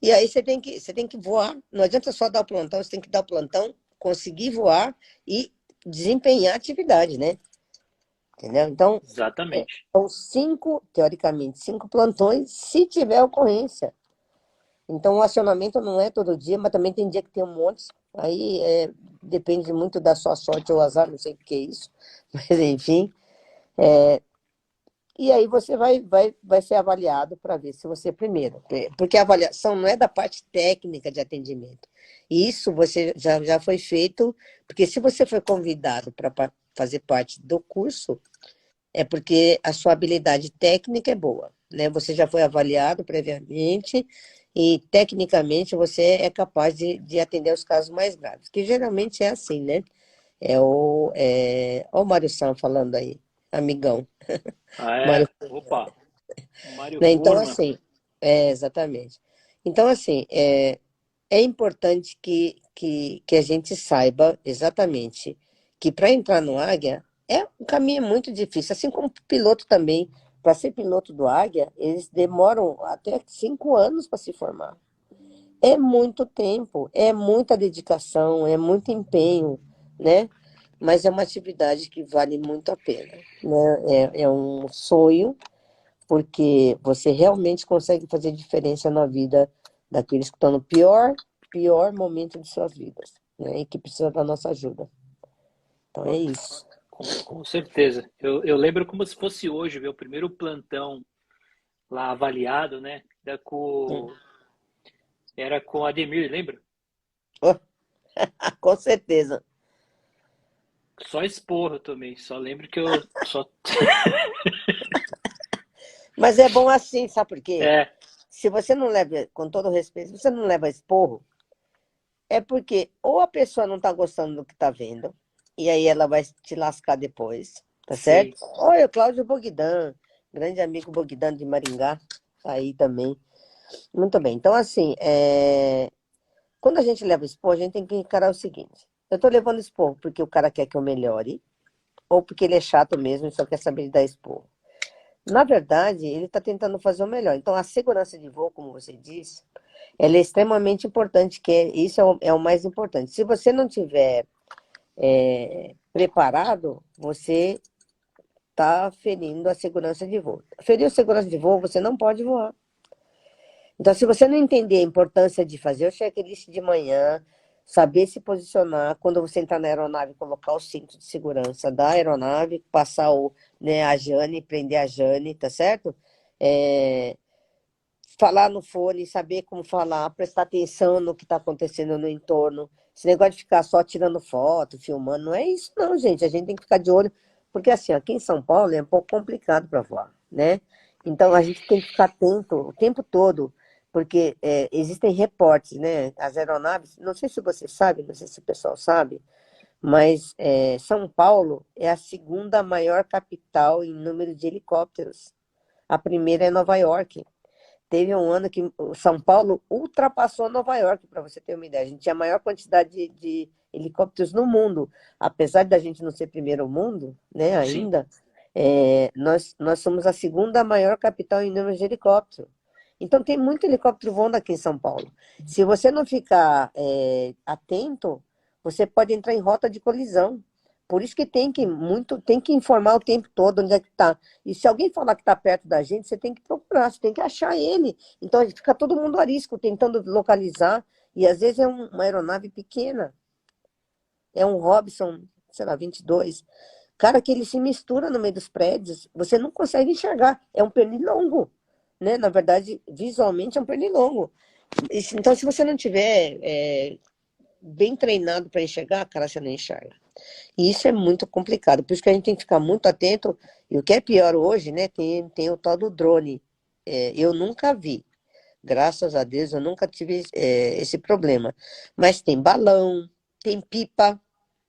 E aí você tem que voar. Não adianta só dar o plantão, você tem que dar o plantão, conseguir voar e desempenhar a atividade, né? Entendeu? Então, Exatamente. são teoricamente, 5 plantões, se tiver ocorrência. Então, o acionamento não é todo dia, mas também tem dia que tem um monte. Aí depende muito da sua sorte ou azar, não sei o que é isso. Mas, enfim. E aí você vai ser avaliado para ver se você primeiro. Porque a avaliação não é da parte técnica de atendimento. Isso você já foi feito, porque se você foi convidado para fazer parte do curso, é porque a sua habilidade técnica é boa, né? Você já foi avaliado previamente e, tecnicamente, você é capaz de atender os casos mais graves, que geralmente é assim, né? Ó o Mário Sam falando aí, amigão. Ah, Mário, é. Opa, Mário né? Então, Furman. assim, exatamente. Então, assim, é importante que a gente saiba exatamente que para entrar no Águia um caminho muito difícil, assim como o piloto também. Para ser piloto do Águia, eles demoram até 5 anos para se formar. É muito tempo, é muita dedicação, é muito empenho, né? Mas é uma atividade que vale muito a pena, né? É um sonho, porque você realmente consegue fazer diferença na vida daqueles que estão no pior momento de suas vidas, né? E que precisam da nossa ajuda. Então é isso. Com certeza. Eu lembro como se fosse hoje, meu primeiro plantão lá avaliado, né? Era com o Ademir, lembra? Oh, com certeza. Só esporro também. Só lembro que eu só. Mas é bom assim, sabe por quê? É, Se você não leva, com todo respeito, se você não leva esporro, é porque ou a pessoa não está gostando do que está vendo, e aí ela vai te lascar depois, tá certo? sim. Olha, o Cláudio Bogdan, grande amigo Bogdan de Maringá, tá aí também. Muito bem. Então, assim, quando a gente leva esporro, a gente tem que encarar o seguinte: eu estou levando esporro porque o cara quer que eu melhore, ou porque ele é chato mesmo e só quer saber de dar esporro. Na verdade, ele está tentando fazer o melhor. Então, a segurança de voo, como você disse, ela é extremamente importante, isso é o mais importante. Se você não tiver preparado, você está ferindo a segurança de voo. Ferir a segurança de voo, você não pode voar. Então, se você não entender a importância de fazer o checklist de manhã, saber se posicionar, quando você entrar na aeronave, colocar o cinto de segurança da aeronave, passar a Jane, prender a Jane, tá certo? Falar no fone, saber como falar, prestar atenção no que está acontecendo no entorno. Esse negócio de ficar só tirando foto, filmando, não é isso não, gente. A gente tem que ficar de olho, porque assim, aqui em São Paulo é um pouco complicado para voar, né? Então a gente tem que ficar atento o tempo todo, porque existem reportes, né? As aeronaves, não sei se você sabe, não sei se o pessoal sabe, mas São Paulo é a segunda maior capital em número de helicópteros. A primeira é Nova York. Teve um ano que o São Paulo ultrapassou Nova York, para você ter uma ideia. A gente tinha a maior quantidade de helicópteros no mundo. Apesar da gente não ser primeiro mundo, né, Sim. ainda, nós somos a segunda maior capital em número de helicópteros. Então tem muito helicóptero voando aqui em São Paulo. Se você não ficar atento, você pode entrar em rota de colisão. Por isso que tem que informar o tempo todo onde é que está. E se alguém falar que está perto da gente, você tem que procurar, você tem que achar ele. Então fica todo mundo a risco, tentando localizar. E às vezes é uma aeronave pequena. É um Robson, sei lá, 22. Cara, que ele se mistura no meio dos prédios, você não consegue enxergar. É um pernilongo, né? Na verdade, visualmente é um pernilongo. Então, se você não tiver bem treinado para enxergar, cara, você não enxerga. E isso é muito complicado. Por isso que a gente tem que ficar muito atento. E o que é pior hoje, né? Tem o tal do drone. Eu nunca vi. Graças a Deus, eu nunca tive esse problema. Mas tem balão, tem pipa.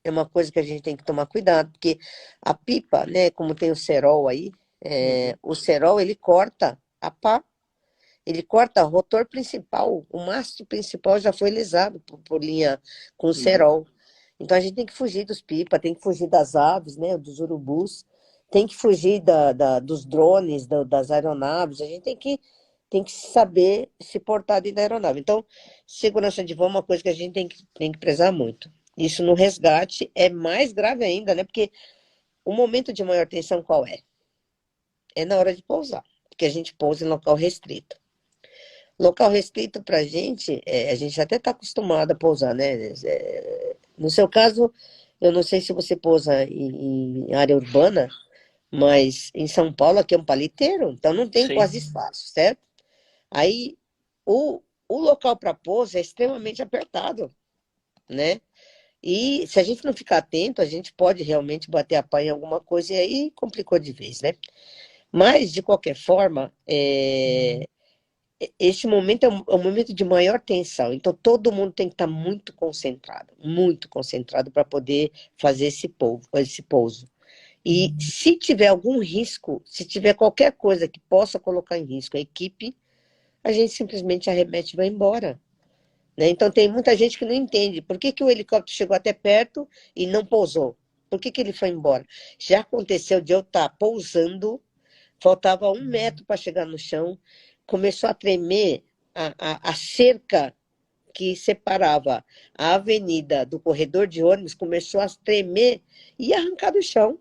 É uma coisa que a gente tem que tomar cuidado, porque a pipa, né, como tem o cerol aí, o cerol ele corta a pá, ele corta o rotor principal, o mastro principal já foi lisado por linha com Uhum. cerol. Então a gente tem que fugir dos pipa, tem que fugir das aves, né, dos urubus, tem que fugir dos drones, das aeronaves, a gente tem que saber se portar dentro da aeronave. Então, segurança de voo é uma coisa que a gente tem que prezar muito. Isso no resgate é mais grave ainda, né? Porque o momento de maior tensão qual é? É na hora de pousar, porque a gente pousa em local restrito. Local restrito para a gente até está acostumado a pousar, né? No seu caso, eu não sei se você pousa em área urbana, mas em São Paulo aqui é um paliteiro, então não tem Sim. quase espaço, certo? Aí o local para pouso é extremamente apertado, né? E se a gente não ficar atento, a gente pode realmente bater a pá em alguma coisa e aí complicou de vez, né? Mas, de qualquer forma, esse momento é um momento de maior tensão. Então, todo mundo tem que estar muito concentrado para poder fazer esse pouso. E se tiver algum risco, se tiver qualquer coisa que possa colocar em risco a equipe, a gente simplesmente arremete e vai embora. Né? Então, tem muita gente que não entende por que o helicóptero chegou até perto e não pousou. Por que ele foi embora? Já aconteceu de eu estar pousando, faltava 1 metro para chegar no chão, começou a tremer a cerca que separava a avenida do corredor de ônibus, começou a tremer e arrancar do chão.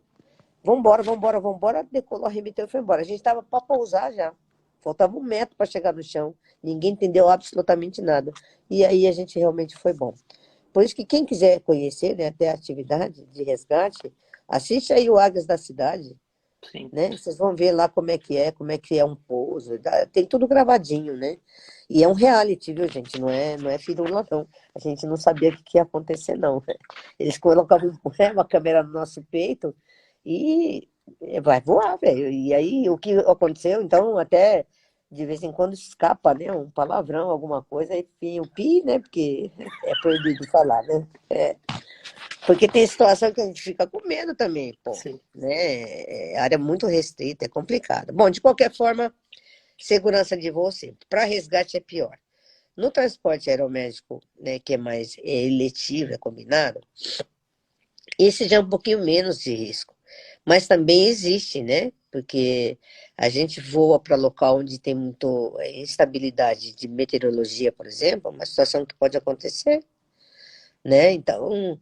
Vambora, vambora, vambora, decolou, arremeteu e foi embora. A gente estava para pousar já. Faltava 1 metro para chegar no chão. Ninguém entendeu absolutamente nada. E aí a gente realmente foi bom. Por isso que quem quiser conhecer, né, até a atividade de resgate, assiste aí o Águias da Cidade, Sim. né? Vocês vão ver lá como é que é um pouso. Tem tudo gravadinho, né? E é um reality, viu, gente? Não é firula, não. A gente não sabia o que ia acontecer, não. Eles colocavam uma câmera no nosso peito e vai voar, velho. E aí, o que aconteceu, então, até de vez em quando escapa, né? Um palavrão, alguma coisa, enfim, o pi, né? Porque é proibido falar, né? Porque tem situação que a gente fica com medo também, pô. Sim. Né? É área muito restrita, é complicado. Bom, de qualquer forma, segurança de voo sempre. Para resgate é pior. No transporte aeromédico, né, que é mais eletivo, é combinado, esse já é um pouquinho menos de risco. Mas também existe, né? Porque a gente voa para local onde tem muito instabilidade de meteorologia, por exemplo, uma situação que pode acontecer, né? Então,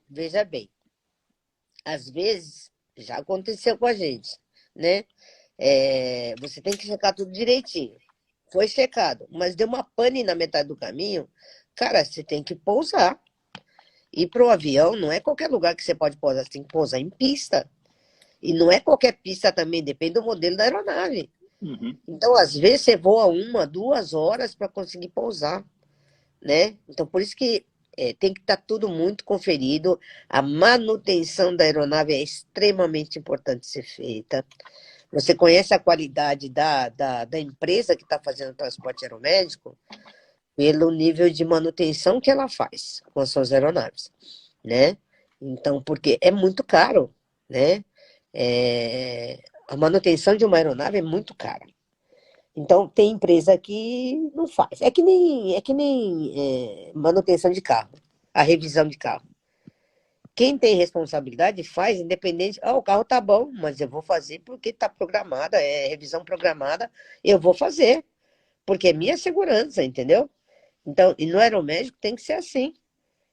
veja bem, às vezes já aconteceu com a gente, né? Você tem que checar tudo direitinho. Foi checado, mas deu uma pane na metade do caminho, cara, você tem que pousar. E para o avião, não é qualquer lugar que você pode pousar, você tem que pousar em pista. E não é qualquer pista também, depende do modelo da aeronave. Uhum. Então, às vezes, você voa 1, 2 horas para conseguir pousar, né? Então, por isso que tem que estar tudo muito conferido. A manutenção da aeronave é extremamente importante ser feita. Você conhece a qualidade da empresa que está fazendo o transporte aeromédico pelo nível de manutenção que ela faz com as suas aeronaves, né? Então, porque é muito caro, né? A manutenção de uma aeronave é muito cara. Então, tem empresa que não faz. É que nem manutenção de carro, a revisão de carro. quem tem responsabilidade faz independente. Ah, o carro tá bom, mas eu vou fazer porque tá programada, é revisão programada, eu vou fazer, porque é minha segurança, entendeu? Então, e no aeromédico tem que ser assim.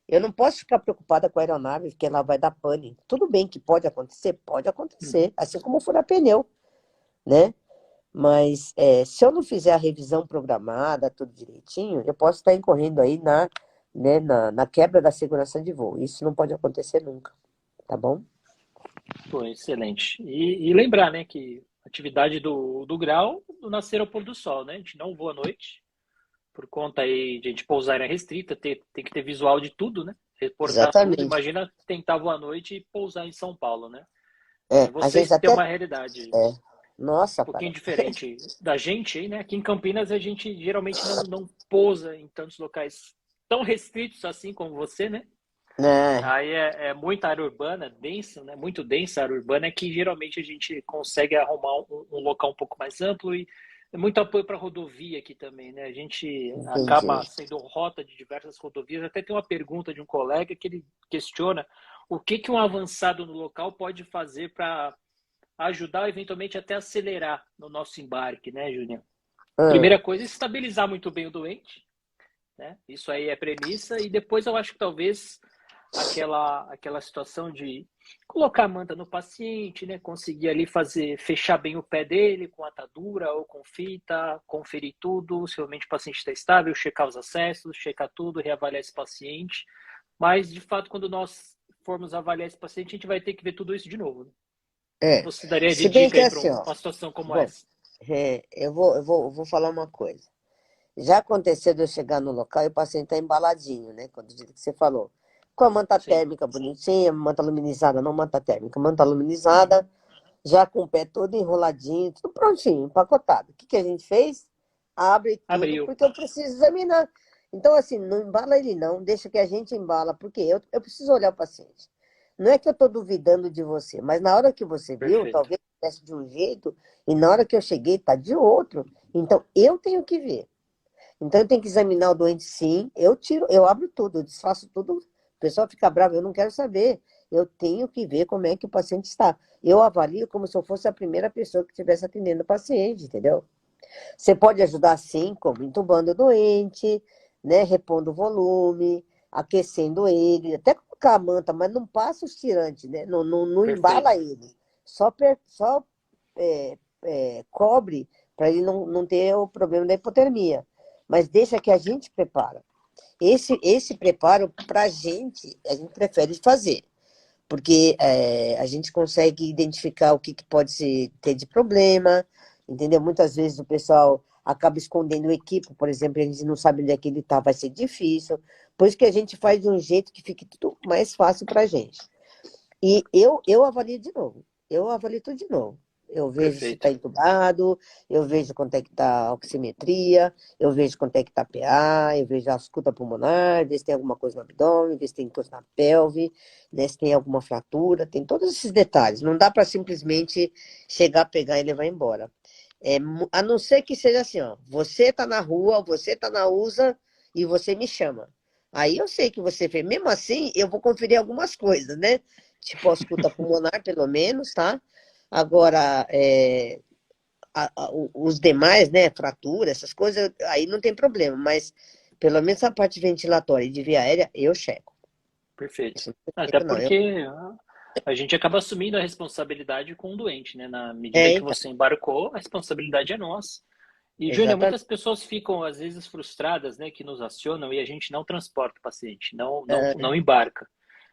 Eu não posso ficar preocupada com a aeronave, que ela vai dar pane. Tudo bem que pode acontecer, Uhum. assim como furar pneu, né? Mas se eu não fizer a revisão programada, tudo direitinho, eu posso estar incorrendo aí né, na quebra da segurança de voo. Isso não pode acontecer nunca, tá bom? Pô, excelente. E lembrar, né, que a atividade do grau do nascer ao pôr do sol, né? A gente não voa à noite, por conta aí de a gente pousar em área restrita, tem que ter visual de tudo, né? Reportar tudo. Exatamente. Imagina tentar voar à noite e pousar em São Paulo, né? A Vocês gente têm até. uma realidade É, nossa, um pouquinho cara. diferente da gente aí, né? Aqui em Campinas a gente geralmente não pousa em tantos locais tão restritos assim como você, né? Né? Aí é muita área urbana, densa, né? Muito densa a área urbana, é que geralmente a gente consegue arrumar um local um pouco mais amplo e é muito apoio para rodovia aqui também, né? A gente acaba Entendi. sendo rota de diversas rodovias. Até tem uma pergunta de um colega que ele questiona o que que um avançado no local pode fazer para ajudar, eventualmente até acelerar no nosso embarque, né, Júnior? Ah, Primeira coisa é estabilizar muito bem o doente, né? Isso aí é premissa. E depois eu acho que talvez aquela situação de colocar a manta no paciente, né? Conseguir ali fechar bem o pé dele com atadura ou com fita, conferir tudo, se realmente o paciente está estável, checar os acessos, checar tudo, reavaliar esse paciente. Mas, de fato, quando nós formos avaliar esse paciente, a gente vai ter que ver tudo isso de novo, né? O que é. você daria de Se bem dica que aí para assim, ó. uma situação como Bom, essa? eu vou falar uma coisa. Já aconteceu de eu chegar no local e o paciente está embaladinho, né? Quando que você falou. Com a manta Sim. térmica bonitinha, manta luminizada, não manta térmica, manta Uhum. luminizada, já com o pé todo enroladinho, tudo prontinho, empacotado. O que que a gente fez? Abre tudo, Abriu. porque eu preciso examinar. Então, assim, não embala ele não, deixa que a gente embala, porque eu preciso olhar o paciente. Não é que eu estou duvidando de você, mas na hora que você viu, Perfeito. talvez tivesse de um jeito, e na hora que eu cheguei, está de outro. Então, eu tenho que ver. Então, eu tenho que examinar o doente, sim. Eu tiro, eu abro tudo, eu desfaço tudo. O pessoal fica bravo, eu não quero saber. Eu tenho que ver como é que o paciente está. Eu avalio como se eu fosse a primeira pessoa que estivesse atendendo o paciente, entendeu? Você pode ajudar, sim, como entubando o doente, né, repondo o volume, aquecendo ele, até colocar a manta, mas não passa os tirantes, né? Não embala Perfeito. ele. Só cobre para ele não ter o problema da hipotermia. Mas deixa que a gente prepara. Esse preparo, para a gente prefere fazer, porque a gente consegue identificar o que pode ter de problema, entendeu? Muitas vezes o pessoal acaba escondendo o equipo, por exemplo, a gente não sabe onde é que ele está, vai ser difícil. Por isso que a gente faz de um jeito que fique tudo mais fácil para a gente. E eu avalio de novo. Eu avalio tudo de novo. Eu vejo se está Perfeito. entubado, eu vejo quanto é que está a oximetria, eu vejo quanto é que está a PA, eu vejo a ausculta pulmonar, ver se tem alguma coisa no abdômen, ver se tem coisa na pelve, né, se tem alguma fratura, tem todos esses detalhes. Não dá para simplesmente chegar, pegar e levar embora. A não ser que seja assim, ó, você está na rua, você está na USA e você me chama. Aí eu sei que você fez. Mesmo assim, eu vou conferir algumas coisas, né? Tipo, ausculta pulmonar, pelo menos, tá? Agora, os demais, né? Fratura, essas coisas, aí não tem problema, mas pelo menos a parte ventilatória e de via aérea, eu checo. Perfeito. Isso não tem Até jeito, não. porque a gente acaba assumindo a responsabilidade com o doente, né? Na medida que Então, você embarcou, a responsabilidade é nossa. E, Júnior, exatamente. muitas pessoas ficam, às vezes, frustradas, né, que nos acionam e a gente não transporta o paciente, É, não embarca.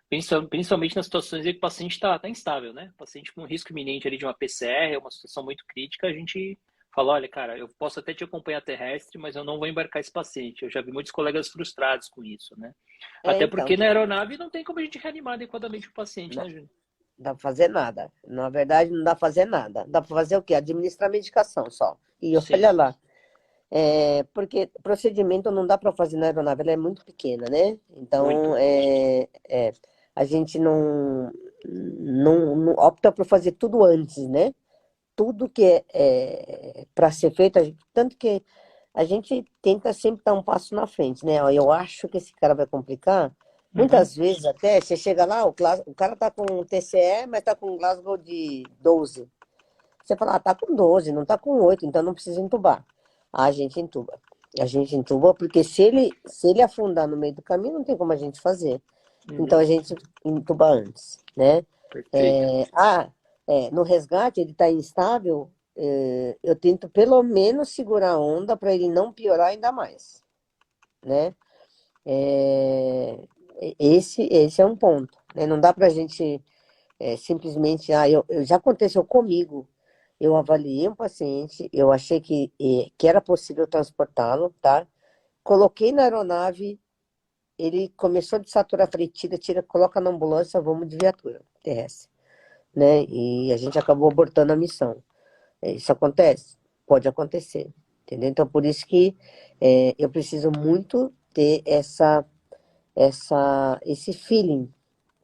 Principalmente nas situações em que o paciente está instável, né? O paciente com risco iminente ali de uma PCR, uma situação muito crítica, a gente fala, olha, cara, eu posso até te acompanhar terrestre, mas eu não vou embarcar esse paciente. Eu já vi muitos colegas frustrados com isso, né? Até então, porque na aeronave não tem como a gente reanimar adequadamente o paciente, não né, Júnior? dá pra fazer nada. Na verdade, não dá pra fazer nada. Dá pra fazer o quê? Administrar medicação só. E Sim, olha lá. Porque procedimento não dá para fazer na aeronave, ela é muito pequena, né? Então, muito. a gente não opta por fazer tudo antes, né? Tudo que é para ser feito, tanto que a gente tenta sempre dar um passo na frente, né? Ó, eu acho que esse cara vai complicar, Uhum. Muitas vezes até, você chega lá, o cara tá com TCE, mas tá com Glasgow de 12. Você fala, tá com 12, não tá com 8, então não precisa entubar. A gente entuba. A gente entuba porque se ele afundar no meio do caminho, não tem como a gente fazer. Então Uhum. a gente entuba antes, né? Perfeito. É, no resgate ele está instável, eu tento pelo menos segurar a onda para ele não piorar ainda mais, né? É, esse é um ponto, né? Não dá para a gente simplesmente, já aconteceu comigo. Eu avaliei um paciente, eu achei que era possível transportá-lo, tá? Coloquei na aeronave, ele começou a desaturar, falei, tira, coloca na ambulância, vamos de viatura terrestre, né? E a gente acabou abortando a missão. Isso acontece? Pode acontecer, entendeu? Então, por isso que eu preciso muito ter esse feeling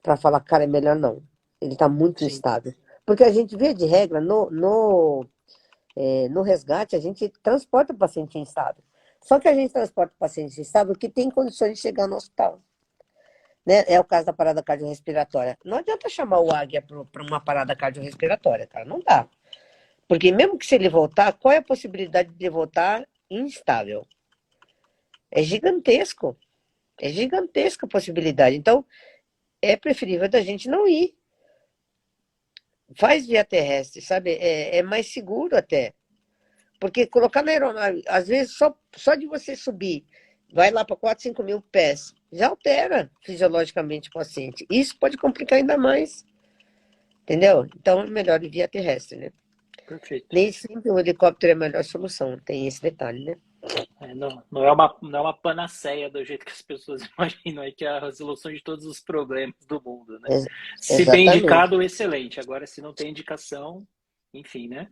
para falar, cara, é melhor não. Ele está muito Sim. instável. Porque a gente vê de regra, no resgate, a gente transporta o paciente instável. Só que a gente transporta o paciente instável que tem condições de chegar no hospital. Né? É o caso da parada cardiorrespiratória. Não adianta chamar o Águia para uma parada cardiorrespiratória, cara. Não dá. Porque mesmo que se ele voltar, qual é a possibilidade de ele voltar instável? É gigantesco. É gigantesca a possibilidade. Então, é preferível da gente não ir. Faz via terrestre, sabe? É mais seguro até. Porque colocar na aeronave, às vezes, só de você subir, vai lá para 4, 5 mil pés, já altera fisiologicamente o paciente. Isso pode complicar ainda mais, entendeu? Então, é melhor ir via terrestre, né? Perfeito. Nem sempre o helicóptero é a melhor solução, tem esse detalhe, né? Não é uma panaceia do jeito que as pessoas imaginam aí, que é a resolução de todos os problemas do mundo, né? Ex- Se bem Exatamente. indicado, excelente. Agora, se não tem indicação, enfim, né?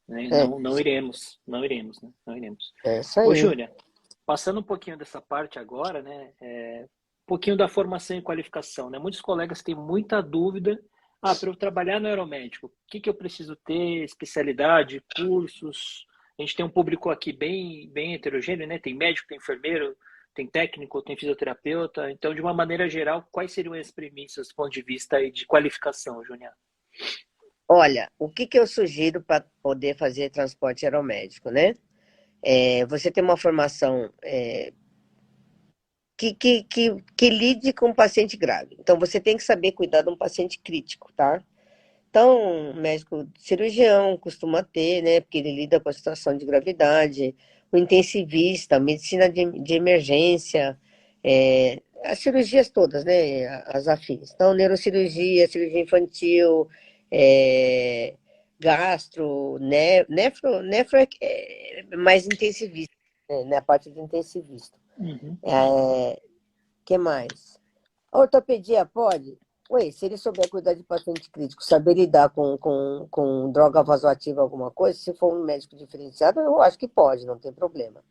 É, Não iremos, não iremos, né? Não iremos. é isso Ô, aí. Júlia, passando um pouquinho dessa parte agora, né? Um pouquinho da formação e qualificação, né? Muitos colegas têm muita dúvida. Para eu trabalhar no aeromédico, o que eu preciso ter? Especialidade, cursos? A gente tem um público aqui bem heterogêneo, né? Tem médico, tem enfermeiro, tem técnico, tem fisioterapeuta. Então, de uma maneira geral, quais seriam as premissas do ponto de vista aí de qualificação, Júnior? Olha, o que eu sugiro para poder fazer transporte aeromédico, né? Você tem uma formação que lide com um paciente grave. Então, você tem que saber cuidar de um paciente crítico, tá? Então, o médico cirurgião costuma ter, né? Porque ele lida com a situação de gravidade, o intensivista, medicina de emergência, as cirurgias todas, né? As afins. Então, neurocirurgia, cirurgia infantil, é, gastro, nefro é mais intensivista, né? Na parte de intensivista. Uhum. Que mais? Ortopedia pode? Ué, se ele souber cuidar de paciente crítico, saber lidar com droga vasoativa, alguma coisa, se for um médico diferenciado, eu acho que pode, não tem problema.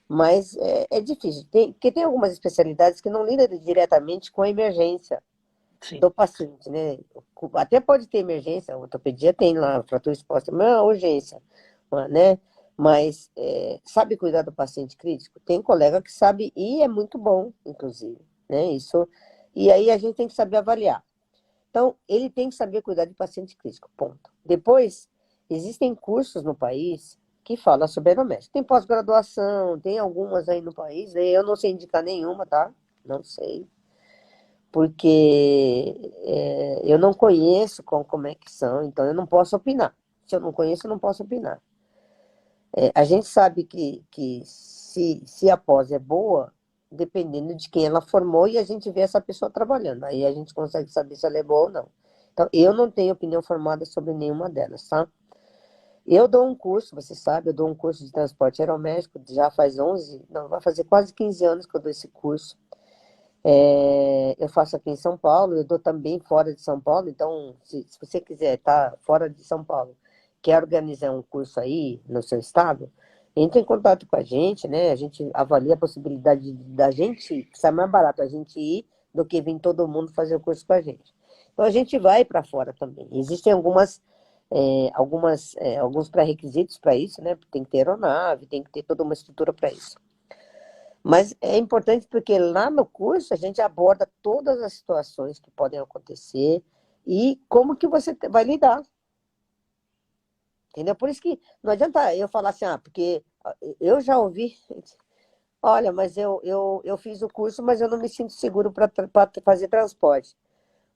Mas é difícil, porque tem algumas especialidades que não lidam diretamente com a emergência Sim. do paciente, né? Até pode ter emergência, a ortopedia tem lá, fratura exposta, mas é uma urgência, né? Mas sabe cuidar do paciente crítico? Tem colega que sabe e é muito bom, inclusive, né? Isso, e aí a gente tem que saber avaliar. Então, ele tem que saber cuidar de paciente crítico, ponto. Depois, existem cursos no país que falam sobre aeromédica. Tem pós-graduação, tem algumas aí no país, né? Eu não sei indicar nenhuma, tá? Não sei porque eu não conheço como é que são, então eu não posso opinar. Se eu não conheço, eu não posso opinar. A gente sabe que se a pós é boa, dependendo de quem ela formou, e a gente vê essa pessoa trabalhando. Aí a gente consegue saber se ela é boa ou não. Então, eu não tenho opinião formada sobre nenhuma delas, tá? Eu dou um curso, você sabe, eu dou um curso de transporte aeromédico, já faz 11, não, vai fazer quase 15 anos que eu dou esse curso. Eu faço aqui em São Paulo, eu dou também fora de São Paulo, então, se você quiser estar fora de São Paulo, quer organizar um curso aí no seu estado, entre em contato com a gente, né? A gente avalia a possibilidade da gente, que sai mais barato a gente ir do que vir todo mundo fazer o curso com a gente. Então, a gente vai para fora também. Existem alguns pré-requisitos para isso, né? Tem que ter aeronave, tem que ter toda uma estrutura para isso. Mas é importante porque lá no curso a gente aborda todas as situações que podem acontecer e como que você vai lidar. Entendeu? Por isso que não adianta eu falar assim, porque eu já ouvi, olha, mas eu fiz o curso, mas eu não me sinto seguro para fazer transporte.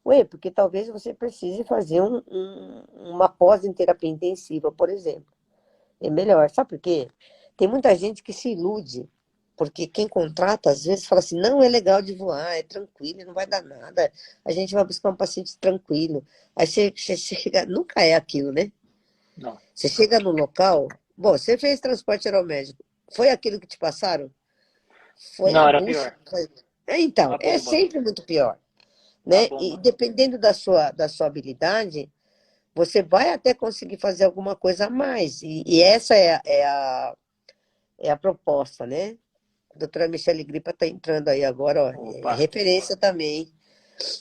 Ué, porque talvez você precise fazer uma pós em terapia intensiva, por exemplo. É melhor, sabe por quê? Tem muita gente que se ilude, porque quem contrata, às vezes, fala assim, não, é legal de voar, é tranquilo, não vai dar nada, a gente vai buscar um paciente tranquilo. Aí você chega, nunca é aquilo, né? Não. Você chega no local, bom, você fez transporte aeromédico, foi aquilo que te passaram? Foi Não, a era bucha? pior. Então, A é bomba. sempre muito pior, A né? E bomba. dependendo da sua habilidade, você vai até conseguir fazer alguma coisa a mais. E essa é a proposta, né? A doutora Michele Gripa está entrando aí agora, ó, é Opa. referência também.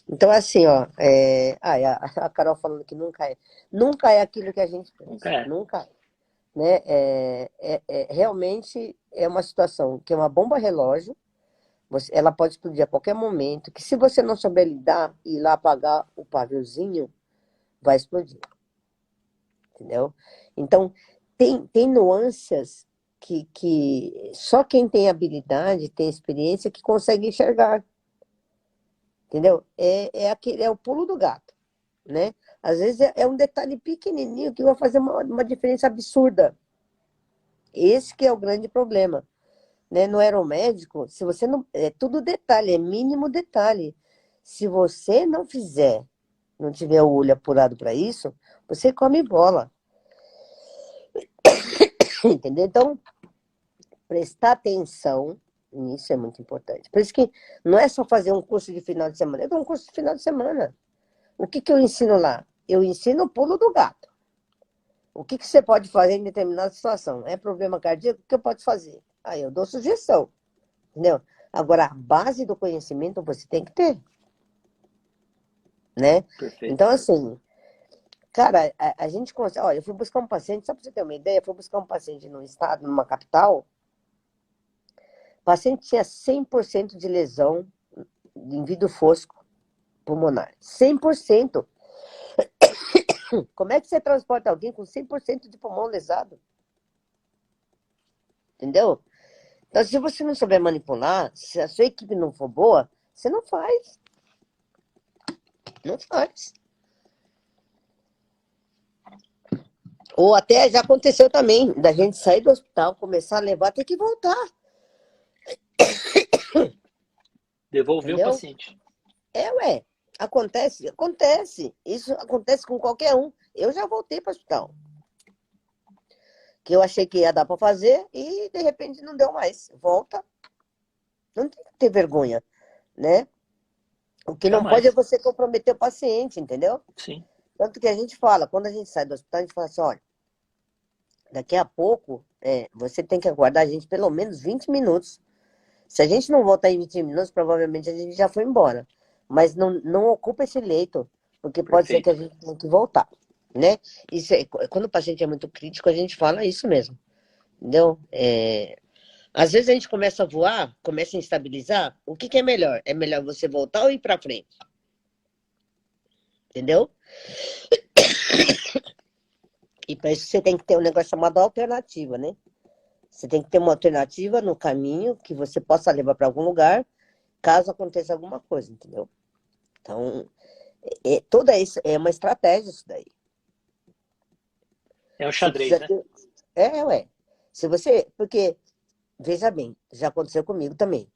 Então, assim, ó, a Carol falando que nunca é aquilo que a gente Nunca pensa, é. nunca é, né? Realmente é uma situação que é uma bomba relógio, ela pode explodir a qualquer momento, que se você não souber lidar e ir lá apagar o paviozinho, vai explodir, entendeu? Então, tem nuances que só quem tem habilidade, tem experiência, que consegue enxergar, entendeu? É o pulo do gato, né? Às vezes é um detalhe pequenininho que vai fazer uma diferença absurda. Esse que é o grande problema, né? No aeromédico, se você não... É tudo detalhe, é mínimo detalhe. Se você não fizer, não tiver o olho apurado para isso, você come bola, entendeu? Então, prestar atenção nisso é muito importante. Por isso que não é só fazer um curso de final de semana, eu dou um curso de final de semana. O que eu ensino lá? Eu ensino o pulo do gato. O que você pode fazer em determinada situação? É problema cardíaco? O que eu posso fazer? Aí eu dou sugestão, entendeu? Agora, a base do conhecimento você tem que ter, né? Perfeito. Então, assim, cara, a gente consegue... Olha, eu fui buscar um paciente, só para você ter uma ideia, eu fui buscar um paciente num estado, numa capital, o paciente tinha 100% de lesão em vidro fosco pulmonar. 100%. Como é que você transporta alguém com 100% de pulmão lesado? Entendeu? Então, se você não souber manipular, se a sua equipe não for boa, você não faz. Não faz. Ou até já aconteceu também, da gente sair do hospital, começar a levar, ter que voltar. Devolver o Entendeu? paciente. Ué. Acontece? Acontece. Isso acontece com qualquer um. Eu já voltei para o hospital. Que eu achei que ia dar para fazer e de repente não deu mais. Volta. Não tem que ter vergonha, né? O que não pode é Jamais. você comprometer o paciente, entendeu? Sim. Tanto que a gente fala, quando a gente sai do hospital, a gente fala assim, olha, daqui a pouco você tem que aguardar a gente pelo menos 20 minutos. Se a gente não voltar em 20 minutos, provavelmente a gente já foi embora. Mas não ocupa esse leito, porque pode ser que a Perfeito. gente tenha que voltar, né? Isso quando o paciente é muito crítico, a gente fala isso mesmo, entendeu? Às vezes a gente começa a voar, começa a instabilizar. O que é melhor? É melhor você voltar ou ir para frente? Entendeu? E para isso você tem que ter um negócio chamado alternativa, né? Você tem que ter uma alternativa no caminho que você possa levar para algum lugar, caso aconteça alguma coisa, entendeu? Então, toda isso é uma estratégia isso daí. É um Você xadrez, precisa né? ter. Ué. Se você. Porque, veja bem, já aconteceu comigo também.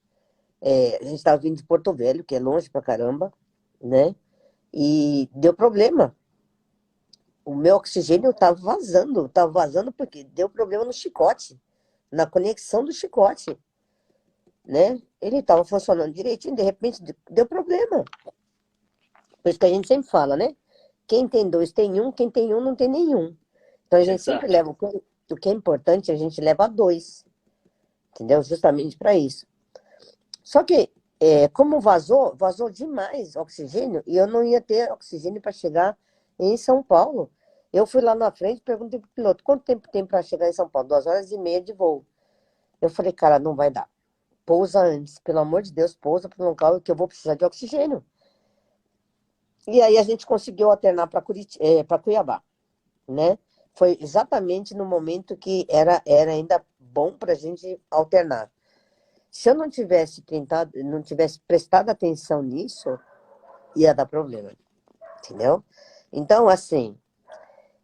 A gente estava vindo de Porto Velho, que é longe pra caramba, né? E deu problema. O meu oxigênio estava vazando porque deu problema no chicote, na conexão do chicote, né? Ele estava funcionando direitinho, de repente deu problema. Por isso que a gente sempre fala, né? Quem tem dois tem um, quem tem um não tem nenhum. Então a gente sempre Exato. leva o que é importante, a gente leva dois, entendeu? Justamente para isso. Só que, como vazou demais oxigênio, e eu não ia ter oxigênio para chegar em São Paulo. Eu fui lá na frente e perguntei pro piloto, quanto tempo tem para chegar em São Paulo? 2 horas e meia de voo. Eu falei, cara, não vai dar. pousa antes. Pelo amor de Deus, pousa para um local que eu vou precisar de oxigênio. E aí a gente conseguiu alternar para Cuiabá, né? Foi exatamente no momento que era ainda bom para a gente alternar. Se eu não tivesse tentado, não tivesse prestado atenção nisso, ia dar problema, entendeu? Então, assim,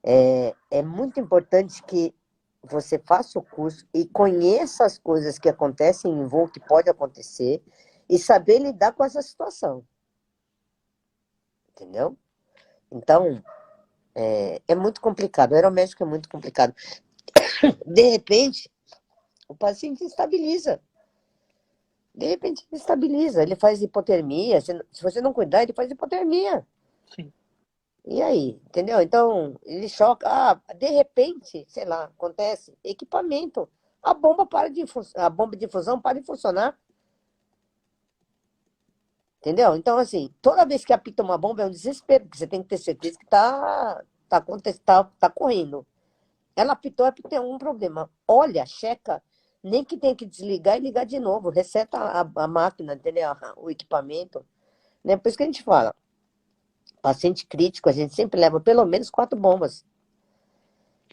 é muito importante que você faça o curso e conheça as coisas que acontecem em voo, que pode acontecer, e saber lidar com essa situação, entendeu? Então, é muito complicado. O aeromédico é muito complicado. De repente, o paciente estabiliza. De repente, ele estabiliza. Ele faz hipotermia. Se você não cuidar, ele faz hipotermia. Sim. E aí, entendeu? Então, ele choca. De repente, sei lá, acontece. Equipamento. A bomba de infusão para de funcionar. Entendeu? Então, assim, toda vez que apita uma bomba é um desespero, porque você tem que ter certeza que tá correndo. Ela apitou, é porque tem algum problema. Olha, checa, nem que tenha que desligar e ligar de novo. Reseta a máquina, entendeu? O equipamento. Né? Por isso que a gente fala, paciente crítico, a gente sempre leva pelo menos 4 bombas.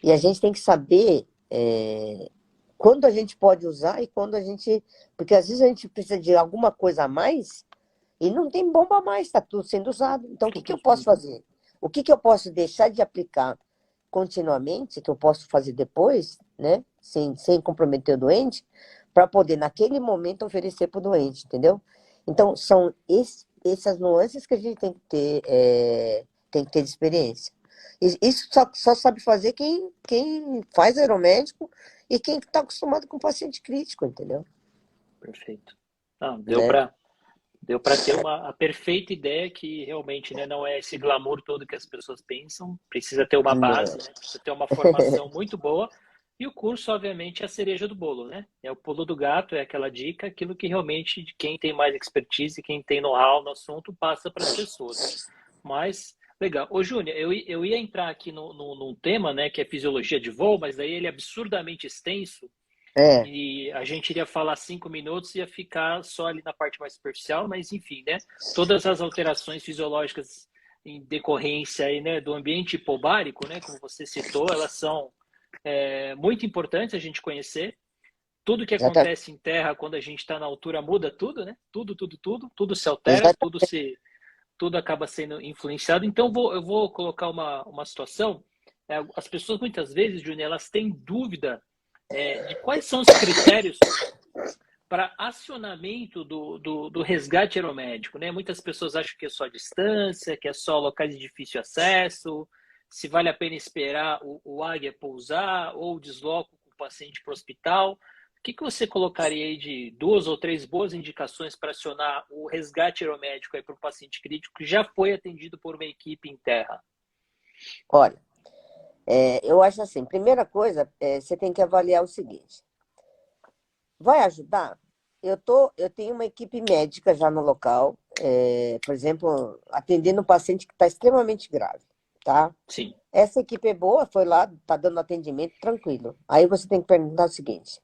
E a gente tem que saber quando a gente pode usar e quando a gente... Porque às vezes a gente precisa de alguma coisa a mais e não tem bomba a mais, está tudo sendo usado. Então, o que eu posso fazer? O que eu posso deixar de aplicar continuamente, que eu posso fazer depois, né, sem comprometer o doente, para poder, naquele momento, oferecer para o doente, entendeu? Então, são essas nuances que a gente tem que ter de experiência. Isso só sabe fazer quem faz aeromédico e quem está acostumado com paciente crítico, entendeu? Perfeito. Não, Né? deu para ter a perfeita ideia que realmente, né, não é esse glamour todo que as pessoas pensam, precisa ter uma base, né, precisa ter uma formação muito boa, e o curso, obviamente, é a cereja do bolo, né? É o pulo do gato, é aquela dica, aquilo que realmente quem tem mais expertise, quem tem know-how no assunto, passa para as pessoas. Mas, legal. Ô, Júnior, eu ia entrar aqui num tema, né, que é fisiologia de voo, mas daí ele é absurdamente extenso, É, e a gente iria falar 5 minutos e ia ficar só ali na parte mais superficial, mas enfim, né? Todas as alterações fisiológicas em decorrência aí, né, do ambiente hipobárico, né, como você citou, elas são muito importantes a gente conhecer. Tudo que exatamente. acontece em terra quando a gente está na altura muda tudo, né? Tudo se altera, tudo acaba sendo influenciado. Então eu vou colocar uma situação. As pessoas muitas vezes, Júnior, elas têm dúvida de quais são os critérios para acionamento do resgate aeromédico, né? Muitas pessoas acham que é só distância, que é só locais de difícil acesso, se vale a pena esperar o águia pousar ou desloca o paciente para o hospital. O que você colocaria aí de 2 ou 3 boas indicações para acionar o resgate aeromédico para o paciente crítico que já foi atendido por uma equipe em terra? Olha, eu acho assim, primeira coisa, você tem que avaliar o seguinte. Vai ajudar? Eu tenho uma equipe médica já no local, por exemplo, atendendo um paciente que está extremamente grave, tá? Sim. Essa equipe é boa, foi lá, está dando atendimento tranquilo. Aí você tem que perguntar o seguinte: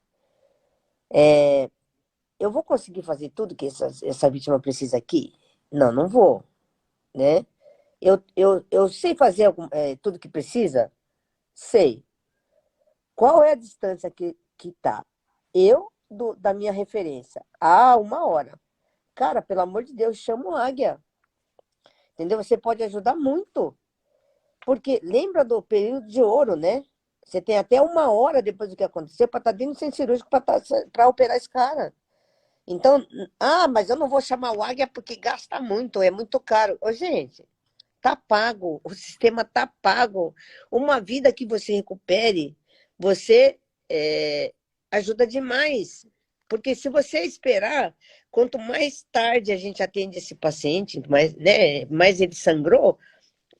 eu vou conseguir fazer tudo que essa vítima precisa aqui? Não, não vou, né? Eu sei fazer tudo que precisa? Sei. Qual é a distância que tá? Da minha referência. 1 hora. Cara, pelo amor de Deus, chama o águia. Entendeu? Você pode ajudar muito. Porque lembra do período de ouro, né? Você tem até 1 hora depois do que aconteceu para estar dentro do centro cirúrgico para operar esse cara. Então, mas eu não vou chamar o águia porque gasta muito, é muito caro. Ô, gente, tá pago, o sistema tá pago. Uma vida que você recupere, você ajuda demais. Porque se você esperar, quanto mais tarde a gente atende esse paciente, mais ele sangrou,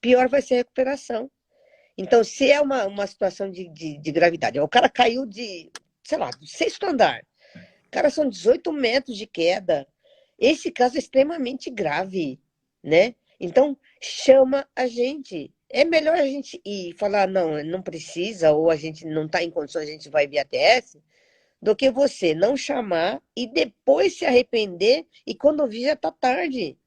pior vai ser a recuperação. Então, se é uma situação de gravidade, o cara caiu sei lá, do 6º andar. Cara, são 18 metros de queda. Esse caso é extremamente grave, né? Então, chama a gente. É melhor a gente ir falar, não, não precisa, ou a gente não está em condições, a gente vai via ATS, do que você não chamar e depois se arrepender e quando vir já tá tarde.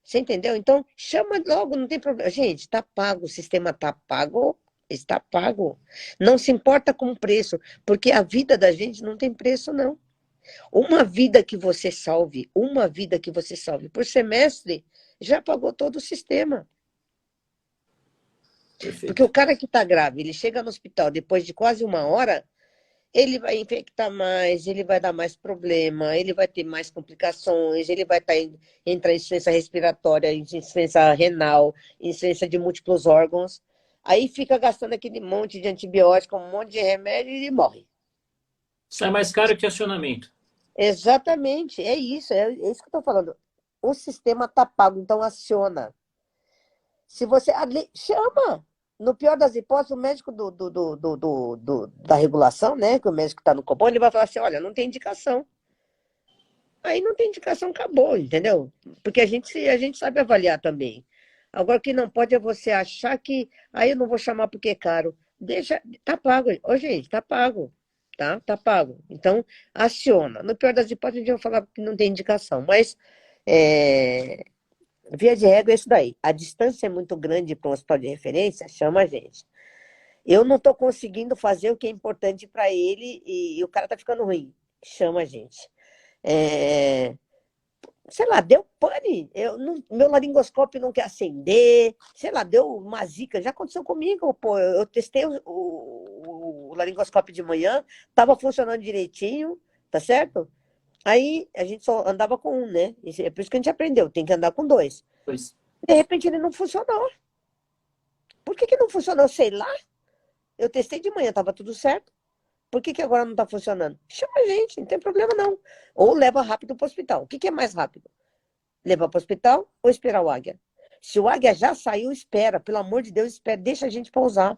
Você entendeu? Então, chama logo, não tem problema. Gente, está pago, o sistema está pago, está pago. Não se importa com o preço, porque a vida da gente não tem preço, não. Uma vida que você salve, uma vida que você salve por semestre, já pagou todo o sistema. Porque o Perfeito. cara que está grave, ele chega no hospital depois de quase uma hora, ele vai infectar mais, ele vai dar mais problema, ele vai ter mais complicações, ele vai entrar em insuficiência respiratória, em insuficiência renal, em insuficiência de múltiplos órgãos. Aí fica gastando aquele monte de antibiótico, um monte de remédio e ele morre. Sai mais caro que acionamento. Exatamente, é isso, é isso que eu estou falando. O sistema está pago, então aciona. Se você chama, no pior das hipóteses, o médico da regulação, né? Que o médico está no Copom, ele vai falar assim: olha, não tem indicação. Aí não tem indicação, acabou, entendeu? Porque a gente sabe avaliar também. Agora, o que não pode é você achar que aí eu não vou chamar porque é caro. Deixa, tá pago. Ô, gente, tá pago. Tá? Tá pago. Então, aciona. No pior das hipóteses, a gente vai falar que não tem indicação. Mas, via de regra, é isso daí. A distância é muito grande para um hospital de referência, chama a gente. Eu não estou conseguindo fazer o que é importante para ele e o cara tá ficando ruim. Chama a gente. É, sei lá, deu pane. Meu laringoscópio não quer acender. Sei lá, deu uma zica. Já aconteceu comigo, pô. Eu testei o laringoscópio de manhã, tava funcionando direitinho, tá certo? Aí a gente só andava com um, né? É por isso que a gente aprendeu, tem que andar com dois. Pois. De repente ele não funcionou. Por que não funcionou? Sei lá. Eu testei de manhã, tava tudo certo. Por que agora não tá funcionando? Chama a gente, não tem problema não. Ou leva rápido para o hospital. O que é mais rápido? Levar para o hospital ou esperar o Águia? Se o Águia já saiu, espera. Pelo amor de Deus, espera. Deixa a gente pousar.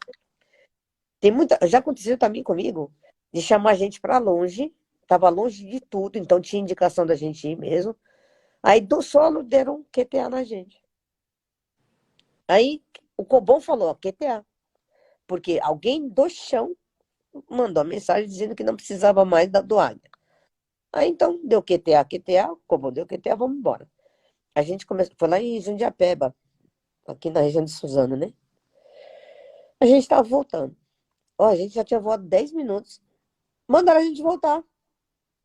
Já aconteceu também comigo de chamar a gente para longe. Estava longe de tudo, então tinha indicação da gente ir mesmo. Aí do solo deram um QTA na gente. Aí o Cobom falou, ó, QTA. Porque alguém do chão mandou a mensagem dizendo que não precisava mais do Águia. Aí então deu QTA, o Cobom deu QTA, vamos embora. A gente começou, foi lá em Jundiapeba, aqui na região de Suzano, né? A gente estava voltando. Ó, a gente já tinha voado 10 minutos. Mandaram a gente voltar,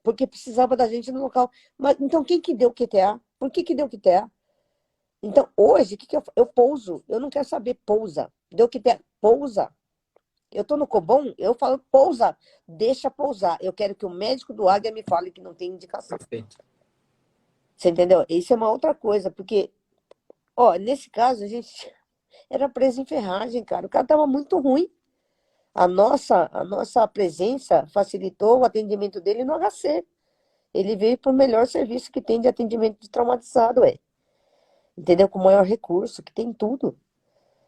porque precisava da gente no local. Mas então quem que deu QTA? Por que deu QTA? Então hoje, o que eu pouso? Eu não quero saber, pousa. Deu QTA, pousa. Eu tô no Cobom, eu falo pousa, deixa pousar. Eu quero que o médico do Águia me fale que não tem indicação. Perfeito. Você entendeu? Isso é uma outra coisa, porque, ó, nesse caso a gente era preso em ferragem, cara. O cara tava muito ruim. A nossa presença facilitou o atendimento dele no HC. Ele veio para o melhor serviço que tem de atendimento de traumatizado, entendeu? Com o maior recurso, que tem tudo.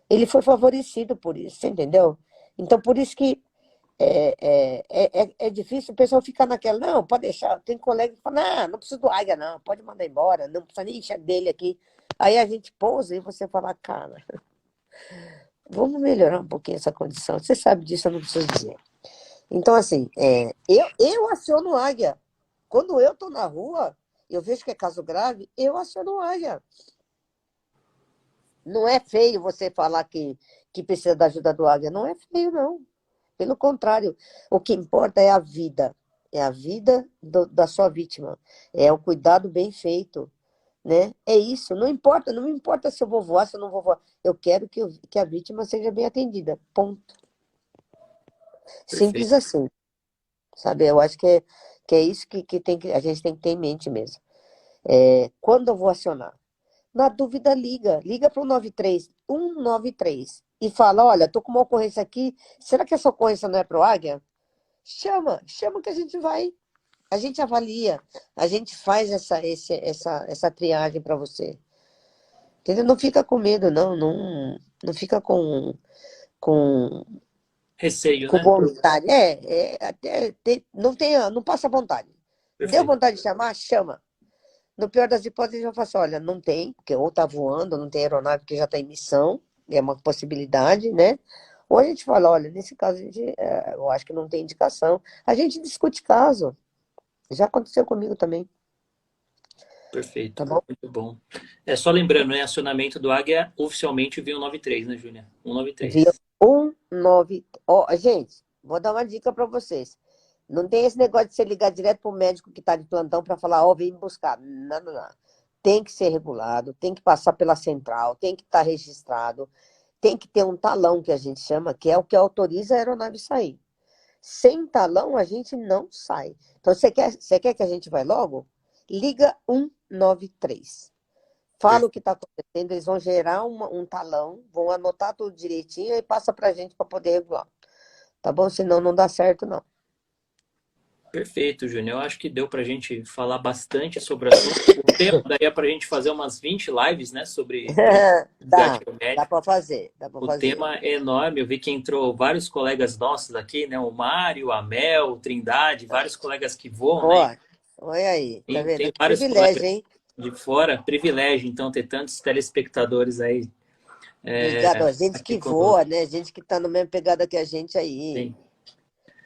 Ele foi favorecido por isso, você entendeu? Então, por isso que é difícil o pessoal ficar naquela, não, pode deixar. Tem colega que fala, não precisa do Águia, não, pode mandar embora, não precisa nem encher dele aqui. Aí a gente pousa e você fala, cara, vamos melhorar um pouquinho essa condição. Você sabe disso, eu não preciso dizer. Então, assim, eu aciono o Águia. Quando eu estou na rua, eu vejo que é caso grave, eu aciono o Águia. Não é feio você falar que precisa da ajuda do Águia. Não é feio, não. Pelo contrário, o que importa é a vida. É a vida da sua vítima. É o cuidado bem feito. Né? É isso. Não me importa se eu vou voar, se eu não vou voar. Eu quero que a vítima seja bem atendida. Ponto. Simples Perfeito. assim. Sabe? Eu acho que é isso que a gente tem que ter em mente mesmo. Quando eu vou acionar? Na dúvida, liga. Liga para o 193 e fala, olha, estou com uma ocorrência aqui, será que essa ocorrência não é pro Águia? Chama que a gente vai. A gente avalia, a gente faz essa triagem para você. Entendeu? Não fica com medo, não fica com, Receio, com né? vontade. Não passa vontade. Deu Perfeito. vontade de chamar? Chama. No pior das hipóteses, eu faço, olha, não tem, porque ou tá voando, ou não tem aeronave que já está em missão, é uma possibilidade, né? Ou a gente fala, olha, nesse caso eu acho que não tem indicação. A gente discute caso. Já aconteceu comigo também, Perfeito, tá bom? muito bom. É só lembrando, né? Acionamento do Águia oficialmente via 193, né, Júlia? Via 193. 19. Ó, gente, vou dar uma dica para vocês. Não tem esse negócio de você ligar direto para o médico que está de plantão para falar, ó, vem me buscar. Não, não, não. Tem que ser regulado, tem que passar pela central, tem que estar registrado, tem que ter um talão que a gente chama, que é o que autoriza a aeronave sair. Sem talão, a gente não sai. Então, você quer que a gente vá logo? Liga 193. Fala o que está acontecendo, eles vão gerar um talão, vão anotar tudo direitinho e passa para a gente para poder regular. Tá bom? Senão não dá certo, não. Perfeito, Júnior. Eu acho que deu para a gente falar bastante sobre o assunto. O tema daria para a gente fazer umas 20 lives, né, sobre Dá, gatilho dá médico. para fazer, dá para O fazer. tema é enorme. Eu vi que entrou vários colegas nossos aqui, né? O Mário, a Mel, o Trindade, vários colegas que voam, né? Ó, olha aí, tá E vendo? tem Que vários privilégio, colegas hein? de fora. Privilégio, então, ter tantos telespectadores aí Ligado, ó, gente aqui que conosco. voa, né? Gente que tá no mesmo pegada que a gente aí. Sim.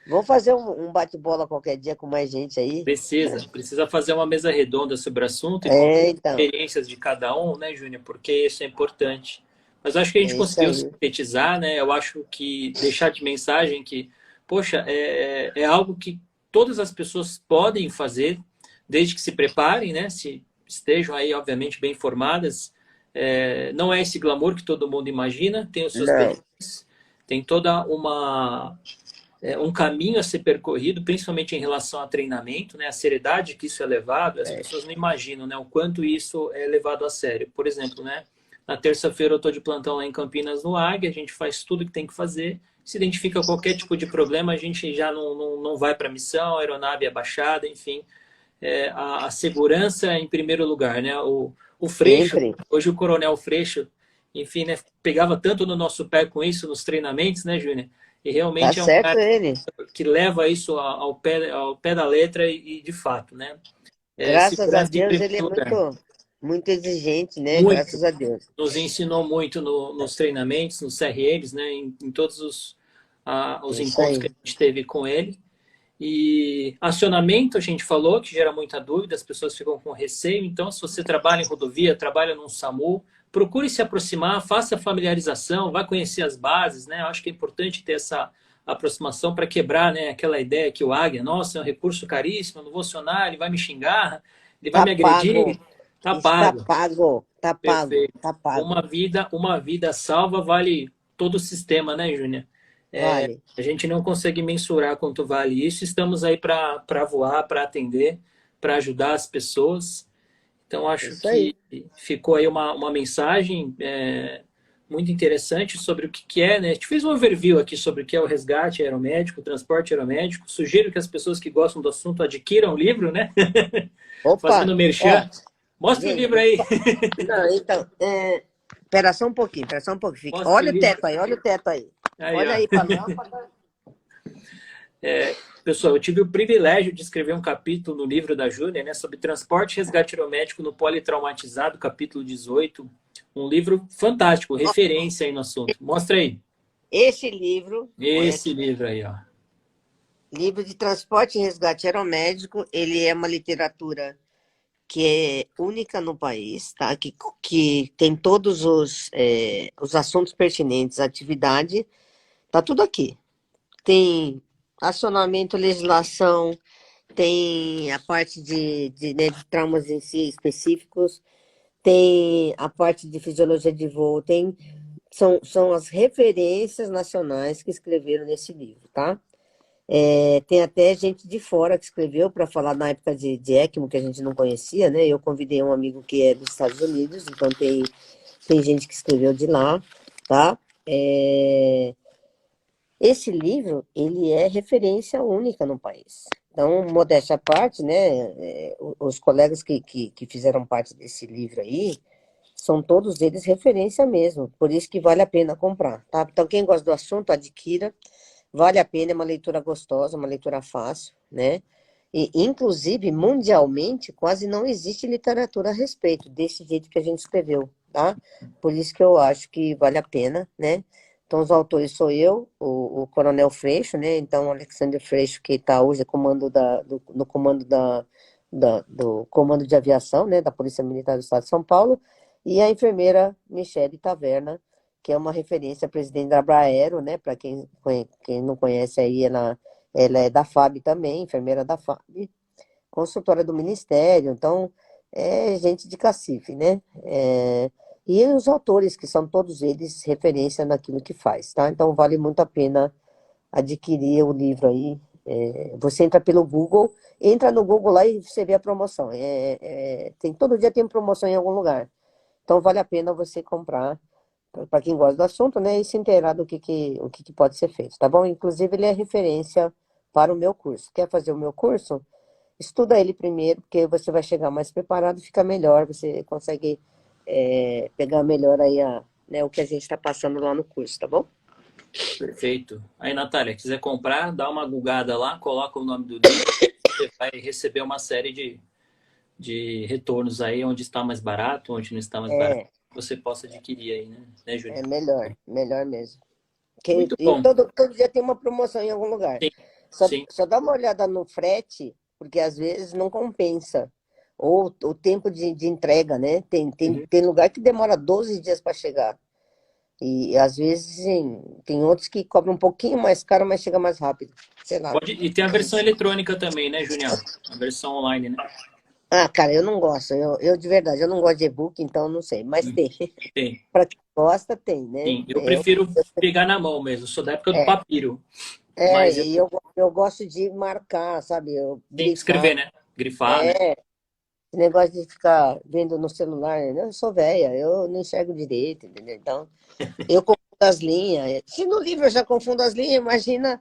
Vamos fazer um bate-bola qualquer dia com mais gente aí? Precisa fazer uma mesa redonda sobre o assunto e contar É, as então. experiências de cada um, né, Júnior? Porque isso é importante. Mas eu acho que a gente É isso conseguiu aí. sintetizar, né? Eu acho que deixar de mensagem que, poxa, é algo que todas as pessoas podem fazer, desde que se preparem, né? Se estejam aí, obviamente, bem informadas. Não é esse glamour que todo mundo imagina, tem os seus Não, perrengues, tem toda um caminho a ser percorrido, principalmente em relação a treinamento, né? A seriedade que isso é levado, as pessoas não imaginam, né? O quanto isso é levado a sério. Por exemplo, né? Na terça-feira eu estou de plantão lá em Campinas, no Águia, a gente faz tudo que tem que fazer. Se identifica qualquer tipo de problema, a gente já não vai para a missão, a aeronave é abaixada, enfim. A segurança em primeiro lugar, né? O Freixo, sempre. hoje o Coronel Freixo, enfim, né? Pegava tanto no nosso pé com isso nos treinamentos, né, Júnior? E Tá realmente é um certo cara ele. que leva isso ao pé da letra e de fato, né? Graças a Segurança em Deus primeiro ele é lugar. muito exigente, né? Muito. Graças a Deus. Nos ensinou muito nos treinamentos, nos CRMs, né? Em todos É os isso encontros que aí. a gente teve com ele. E acionamento, a gente falou, que gera muita dúvida, as pessoas ficam com receio. Então, se você trabalha em rodovia, trabalha num SAMU, procure se aproximar, faça a familiarização, vá conhecer as bases, né? Eu acho que é importante ter essa aproximação para quebrar, né, aquela ideia que o Águia, nossa, é um recurso caríssimo, eu não vou acionar, ele vai me xingar, ele vai Tá me agredir, pago. tá Está pago. pago. Tá pago. Perfeito. Tá pago. Uma vida salva vale todo o sistema, né, Júnior? Vale. A gente não consegue mensurar quanto vale isso. Estamos aí para voar, para atender, para ajudar as pessoas. Então, acho Isso aí. que ficou aí uma mensagem muito interessante sobre o que é, né? A gente fez um overview aqui sobre o que é o resgate aeromédico, o transporte aeromédico. Sugiro que as pessoas que gostam do assunto adquiram o livro, né? Opa, Fazendo ó, merchan. Mostra o gente, livro aí. não, então, espera só um pouquinho, espera só um pouquinho. Mostra o Olha o livro. teto aí, olha o teto aí. Aí, Olha ó. aí para a lâmpada. Pessoal, eu tive o privilégio de escrever um capítulo no livro da Júlia, né, sobre transporte e resgate aeromédico no politraumatizado, capítulo 18. Um livro fantástico, referência aí no assunto. Mostra aí. Esse livro, olha Esse aqui, livro aí, ó. livro de transporte e resgate aeromédico, ele é uma literatura que é única no país, tá? Que tem todos os assuntos pertinentes à atividade, tá tudo aqui. Tem acionamento, legislação, tem a parte né, de traumas em si específicos, tem a parte de fisiologia de voo, são as referências nacionais que escreveram nesse livro, tá? Tem até gente de fora que escreveu para falar na época de ECMO, que a gente não conhecia, né? Eu convidei um amigo que é dos Estados Unidos, então tem gente que escreveu de lá, tá? Esse livro, ele é referência única no país. Então, modéstia à parte, né? Os colegas que fizeram parte desse livro aí, são todos eles referência mesmo, por isso que vale a pena comprar, tá? Então, quem gosta do assunto, adquira. Vale a pena, é uma leitura gostosa, uma leitura fácil, né? E, inclusive, mundialmente, quase não existe literatura a respeito desse jeito que a gente escreveu, tá? Por isso que eu acho que vale a pena, né? Então, os autores sou eu, o Coronel Freixo, né? Então, o Alexandre Freixo, que está hoje no comando do Comando de Aviação, né? Da Polícia Militar do Estado de São Paulo, e a enfermeira Michele Taverna, que é uma referência, presidente da Abraero, né? Para quem não conhece aí, ela é da FAB também, enfermeira da FAB, consultora do Ministério, então é gente de cacife, né? E os autores, que são todos eles referência naquilo que faz, tá? Então vale muito a pena adquirir o livro aí. Você entra pelo Google, entra no Google lá e você vê a promoção. Todo dia tem promoção em algum lugar. Então vale a pena você comprar, para quem gosta do assunto, né? E se inteirar do o que pode ser feito, tá bom? Inclusive ele é referência para o meu curso. Quer fazer o meu curso? Estuda ele primeiro, porque você vai chegar mais preparado, fica melhor, você consegue pegar melhor aí né, o que a gente está passando lá no curso, tá bom? Perfeito. Aí, Natália, quiser comprar, dá uma googada lá, coloca o nome do livro, você vai receber uma série de retornos aí, onde está mais barato, onde não está mais barato, você possa adquirir aí, né, Júnior? É melhor mesmo. Muito E bom. todo dia tem uma promoção em algum lugar. Sim, Só, sim. só dá uma olhada no frete, porque às vezes não compensa. Ou o tempo de entrega, né? Tem lugar que demora 12 dias para chegar. E às vezes sim, tem outros que cobram um pouquinho mais caro, mas chega mais rápido. Sei lá. E tem a versão eletrônica também, né, Júnior? A versão online, né? Ah, cara, eu não gosto. Eu de verdade, eu não gosto de e-book, então não sei. Mas tem. Tem. Para quem gosta, tem, né? Sim, eu prefiro pegar na mão mesmo. Sou da época do É, papiro. Mas e eu gosto de marcar, sabe? Eu tem que grifar. escrever, né? Grifar, né? Esse negócio de ficar vendo no celular, né? Eu sou velha, eu não enxergo direito, entendeu? Então, eu confundo as linhas. Se no livro eu já confundo as linhas, imagina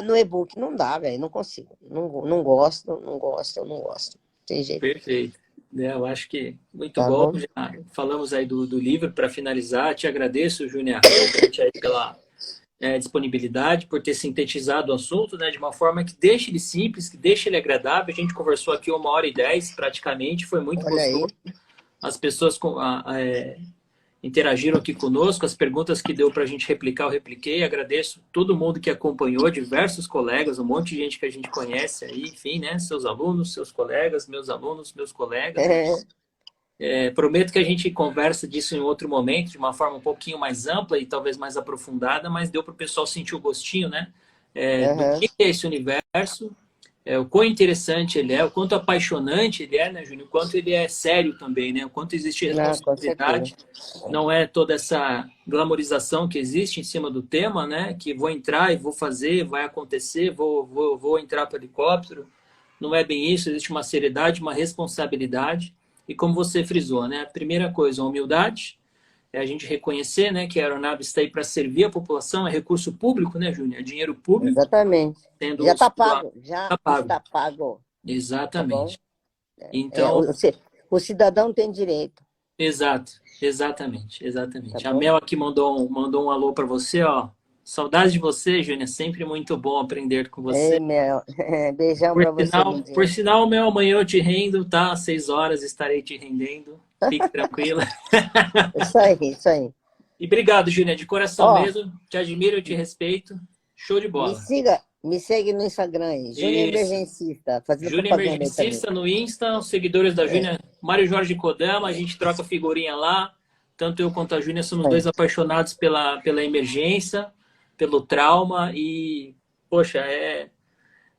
no e-book. Não dá, velho, não consigo. Não gosto, não gosto, não gosto. Tem jeito. Perfeito. Eu acho que muito Tá bom. bom? Já falamos aí do livro para finalizar. Te agradeço, Júnior, realmente aí pela disponibilidade, por ter sintetizado o assunto, né, de uma forma que deixe ele simples, que deixe ele agradável. A gente conversou aqui 1h10 praticamente, foi muito Olha aí. gostoso. As pessoas interagiram aqui conosco, as perguntas que deu para a gente replicar, eu repliquei. Agradeço todo mundo que acompanhou, diversos colegas, um monte de gente que a gente conhece aí, enfim, né? Seus alunos, seus colegas, meus alunos, meus colegas. Prometo que a gente conversa disso em outro momento, de uma forma um pouquinho mais ampla e talvez mais aprofundada, mas deu para o pessoal sentir o gostinho, né? Do que é esse universo, o quão interessante ele é, o quanto apaixonante ele é, né, Júnior? O quanto ele é sério também, né? O quanto existe responsabilidade. Não é toda essa glamorização que existe em cima do tema, né? Que vou entrar e vou fazer, vai acontecer, vou entrar para o helicóptero. Não é bem isso, existe uma seriedade, uma responsabilidade. E como você frisou, né? A primeira coisa, a humildade, é a gente reconhecer, né, que a aeronave está aí para servir a população, é recurso público, né, Júnior? É dinheiro público. Exatamente. Já está pago, tá pago. está pago. Exatamente. Tá bom? Então, o cidadão tem direito. Exatamente. Tá A bom? Mel aqui mandou um alô para você, ó. Saudades de você, Júnior. Sempre muito bom aprender com você. Ei, Mel. Beijão para você, lindinho. Por sinal, Mel, amanhã eu te rendo, tá? Às 6 horas estarei te rendendo. Fique tranquila. Isso aí. E obrigado, Júnior, de coração mesmo. Te admiro, eu te respeito. Show de bola. Me segue no Instagram aí, Júnior Emergencista, fazendo Júnior propaganda Emergencista no Insta, os seguidores da Júnior, Mário Jorge Kodama, a gente troca figurinha lá. Tanto eu quanto a Júnior somos dois apaixonados pela emergência, pelo trauma e, poxa,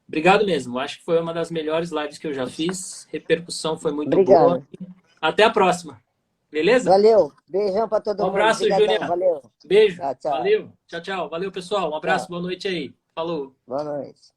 obrigado mesmo. Acho que foi uma das melhores lives que eu já fiz. Repercussão foi muito boa. Até a próxima. Beleza? Valeu. Beijão para todo mundo. Um abraço, Júnior. Valeu. Beijo. Tchau. Valeu. Tchau. Valeu, pessoal. Um abraço. Boa noite aí. Falou. Boa noite.